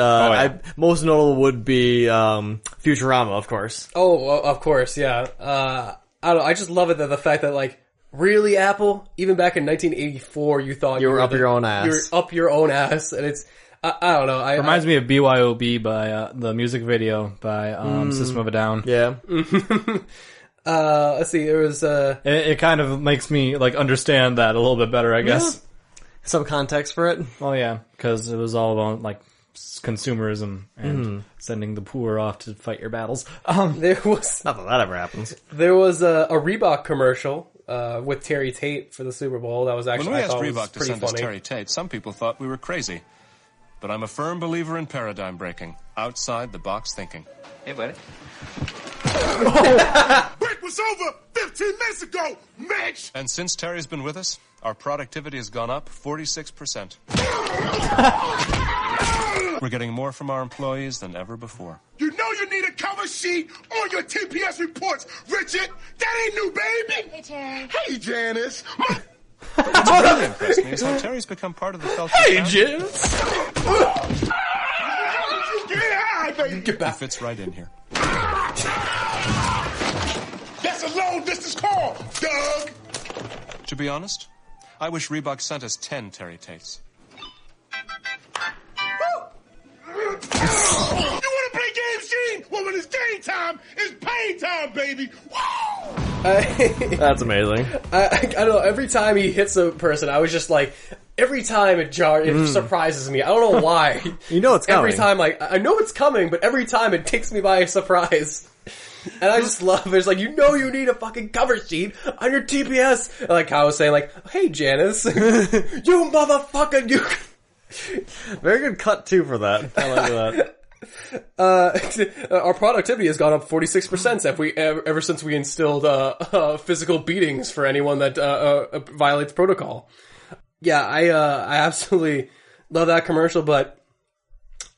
Most notable would be Futurama, of course. Oh, of course, yeah. I don't know, I just love it that the fact that, like, really, Apple? Even back in 1984, you thought you were up your own ass. You were up your own ass, and it's, I don't know. Reminds me of BYOB by the music video by System of a Down. Yeah. Let's see, there was It kind of makes me, like, understand that a little bit better, I guess. Yeah. Some context for it. Oh, yeah, because it was all about, like, consumerism and sending the poor off to fight your battles. There was... Not that that ever happens. There was a Reebok commercial with Terry Tate for the Super Bowl. That was actually, when we I asked thought, Reebok to send us funny. Terry Tate, some people thought we were crazy. But I'm a firm believer in paradigm breaking, outside the box thinking. Hey, buddy. Break was over 15 minutes ago, Mitch! And since Terry's been with us, our productivity has gone up 46%. We're getting more from our employees than ever before. You know you need a cover sheet on your TPS reports, Richard! That ain't new, baby! Hey, Terry. Hey, Janice! What's really impressed me is how Terry's become part of the culture. Hey, Janice! Get high, baby! Get back. He fits right in here. That's a long-distance call, Doug! To be honest, I wish Reebok sent us 10 Terry Tates. You want to play games, Gene? Well, when it's game time, it's pain time, baby. That's amazing. I don't know. Every time he hits a person, I was just like, every time it surprises me. I don't know why. You know it's coming. Every time, like, I know it's coming, but every time it takes me by a surprise. And I just love it. It's like, you know you need a fucking cover sheet on your TPS. And like I was saying, like, hey, Janice, you motherfucker, you... Very good cut, too, for that. I like that. Our productivity has gone up 46% ever since we instilled physical beatings for anyone that violates protocol. Yeah, I absolutely love that commercial, but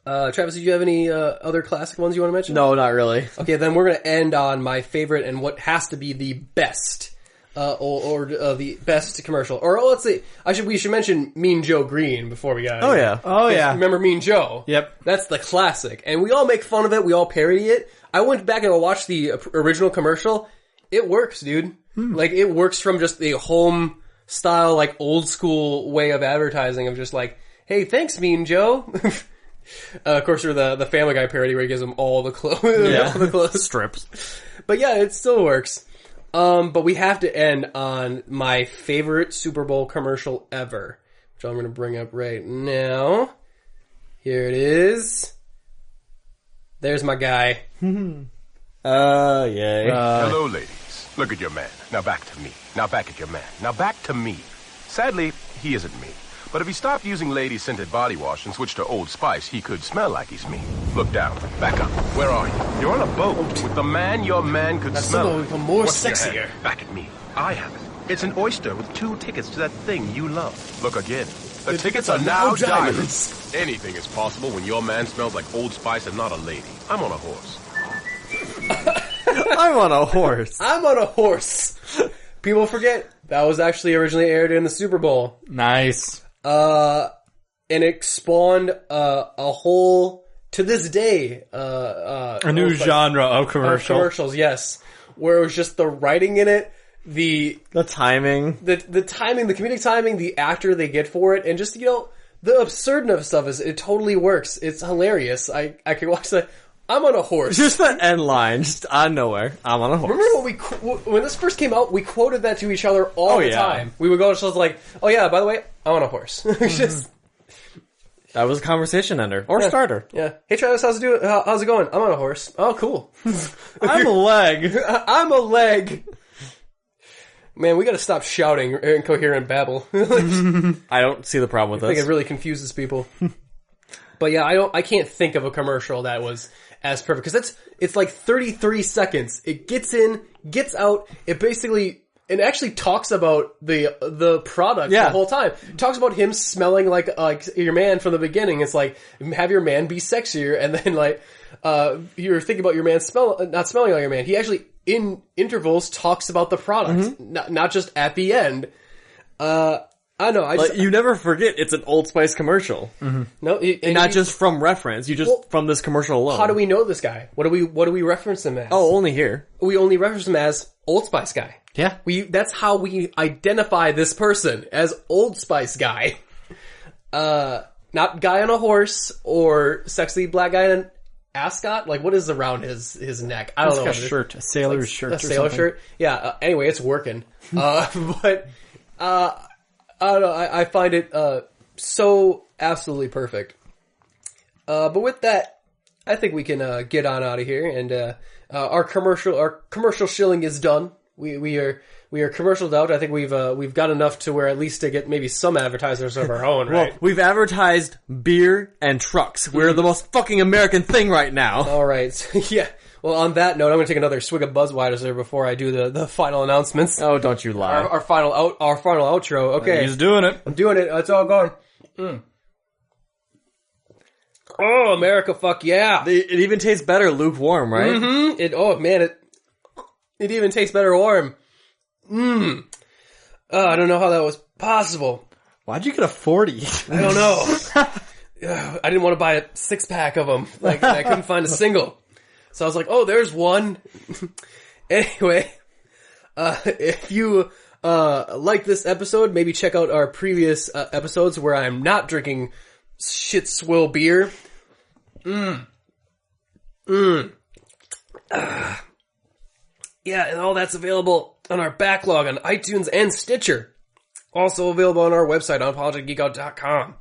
Travis, did you have any other classic ones you want to mention? No, not really. Okay, then we're going to end on my favorite and what has to be the best or the best commercial. Or let's see, we should mention Mean Joe Green before we got out of here. Remember Mean Joe? Yep. That's the classic. And we all make fun of it, we all parody it. I went back and watched the original commercial. It works, dude. Like, it works from just the home style, like, old school way of advertising of just like, hey, thanks, Mean Joe. Of course, there's the Family Guy parody where he gives them all the clothes. Yeah. All the clothes. Strips. But yeah, it still works. But we have to end on my favorite Super Bowl commercial ever, which I'm going to bring up right now. Here it is. There's my guy. Yay. Hello, ladies. Look at your man. Now back to me. Now back at your man. Now back to me. Sadly, he isn't me. But if he stopped using lady-scented body wash and switched to Old Spice, he could smell like he's me. Look down. Back up. Where are you? You're on a boat with the man your man could smell. That's more What's in your sexier. hand? Back at me. I have it. It's an oyster with 2 tickets to that thing you love. Look again. The tickets are now diamonds. Anything is possible when your man smells like Old Spice and not a lady. I'm on a horse. I'm on a horse. I'm on a horse. People forget that was actually originally aired in the Super Bowl. Nice. And it spawned a whole, to this day, a new genre of commercial. Commercials, yes. Where it was just the writing in it, the timing, the timing, the comedic timing, the actor they get for it, and just, you know, the absurdness stuff is, it totally works. It's hilarious. I could watch that. I'm on a horse. Just the end line, just out of nowhere. I'm on a horse. Remember when this first came out, we quoted that to each other all the time. We would go to shows like, oh yeah, by the way, I'm on a horse. Just, that was a conversation ender. Or starter. Yeah. Hey Travis, how's it going? I'm on a horse. Oh, cool. I'm a leg. I'm a leg. Man, we gotta stop shouting incoherent babble. I don't see the problem with I think this. it really confuses people. But yeah, I can't think of a commercial that was as perfect, because it's like 33 seconds. It gets in, gets out, it actually talks about the product the whole time. It talks about him smelling like your man from the beginning. It's like, have your man be sexier, and then like, you're thinking about your man not smelling like your man. He actually, in intervals, talks about the product, not just at the end. I know. You never forget it's an Old Spice commercial. Mm-hmm. No, and not just from reference. You just from this commercial alone. How do we know this guy? What do we reference him as? Oh, only here. We only reference him as Old Spice guy. Yeah. That's how we identify this person, as Old Spice guy. Not guy on a horse or sexy black guy in an ascot. Like, what is around his neck? I don't know. Like a shirt, a sailor's shirt, a sailor shirt. Yeah. Anyway, it's working. But I don't know. I find it so absolutely perfect. But with that, I think we can get on out of here, and our commercial shilling is done. We are commercialed out. I think we've got enough to where at least to get maybe some advertisers of our own. Right? Well, we've advertised beer and trucks. We're the most fucking American thing right now. All right. Yeah. Well, on that note, I'm going to take another swig of Budweiser before I do the final announcements. Oh, don't you lie. Our final outro. Okay. He's doing it. I'm doing it. It's all gone. Oh, America, fuck yeah. It even tastes better lukewarm, right? Mm-hmm. It even tastes better warm. Oh, I don't know how that was possible. Why'd you get a 40? I don't know. I didn't want to buy a 6-pack of them. Like, I couldn't find a single. So I was like, oh, there's one. Anyway, if you like this episode, maybe check out our previous episodes where I'm not drinking shit swill beer. Yeah, and all that's available on our backlog on iTunes and Stitcher. Also available on our website, unapologeticgeekout.com.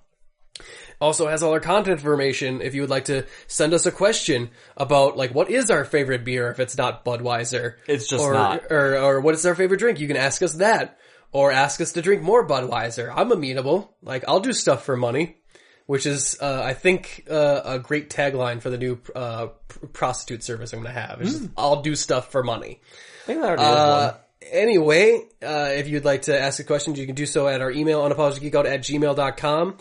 Also has all our content information if you would like to send us a question about, like, what is our favorite beer if it's not Budweiser? It's just not. Or what is our favorite drink? You can ask us that. Or ask us to drink more Budweiser. I'm amenable. Like, I'll do stuff for money. Which is, I think, a great tagline for the new prostitute service I'm going to have. It's just, I'll do stuff for money. I think that already is one. Anyway, if you'd like to ask a question, you can do so at our email, unapologeticgeekout@gmail.com.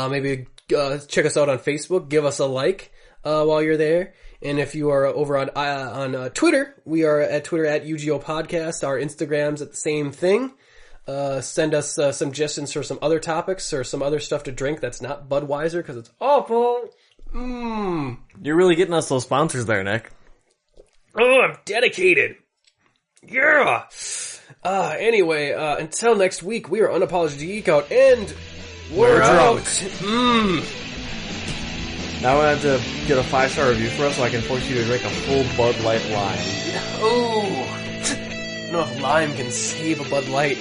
Maybe check us out on Facebook. Give us a like while you're there. And if you are over on Twitter, we are at Twitter at UGO Podcast. Our Instagram's at the same thing. Send us suggestions for some other topics or some other stuff to drink that's not Budweiser, because it's awful. You're really getting us those sponsors there, Nick. Oh, I'm dedicated. Yeah. Anyway, until next week, we are Unapologetic Geek Out, and we're out. Now I have to get a 5-star review for us so I can force you to drink a full Bud Light lime. Oh, I don't know if lime can save a Bud Light.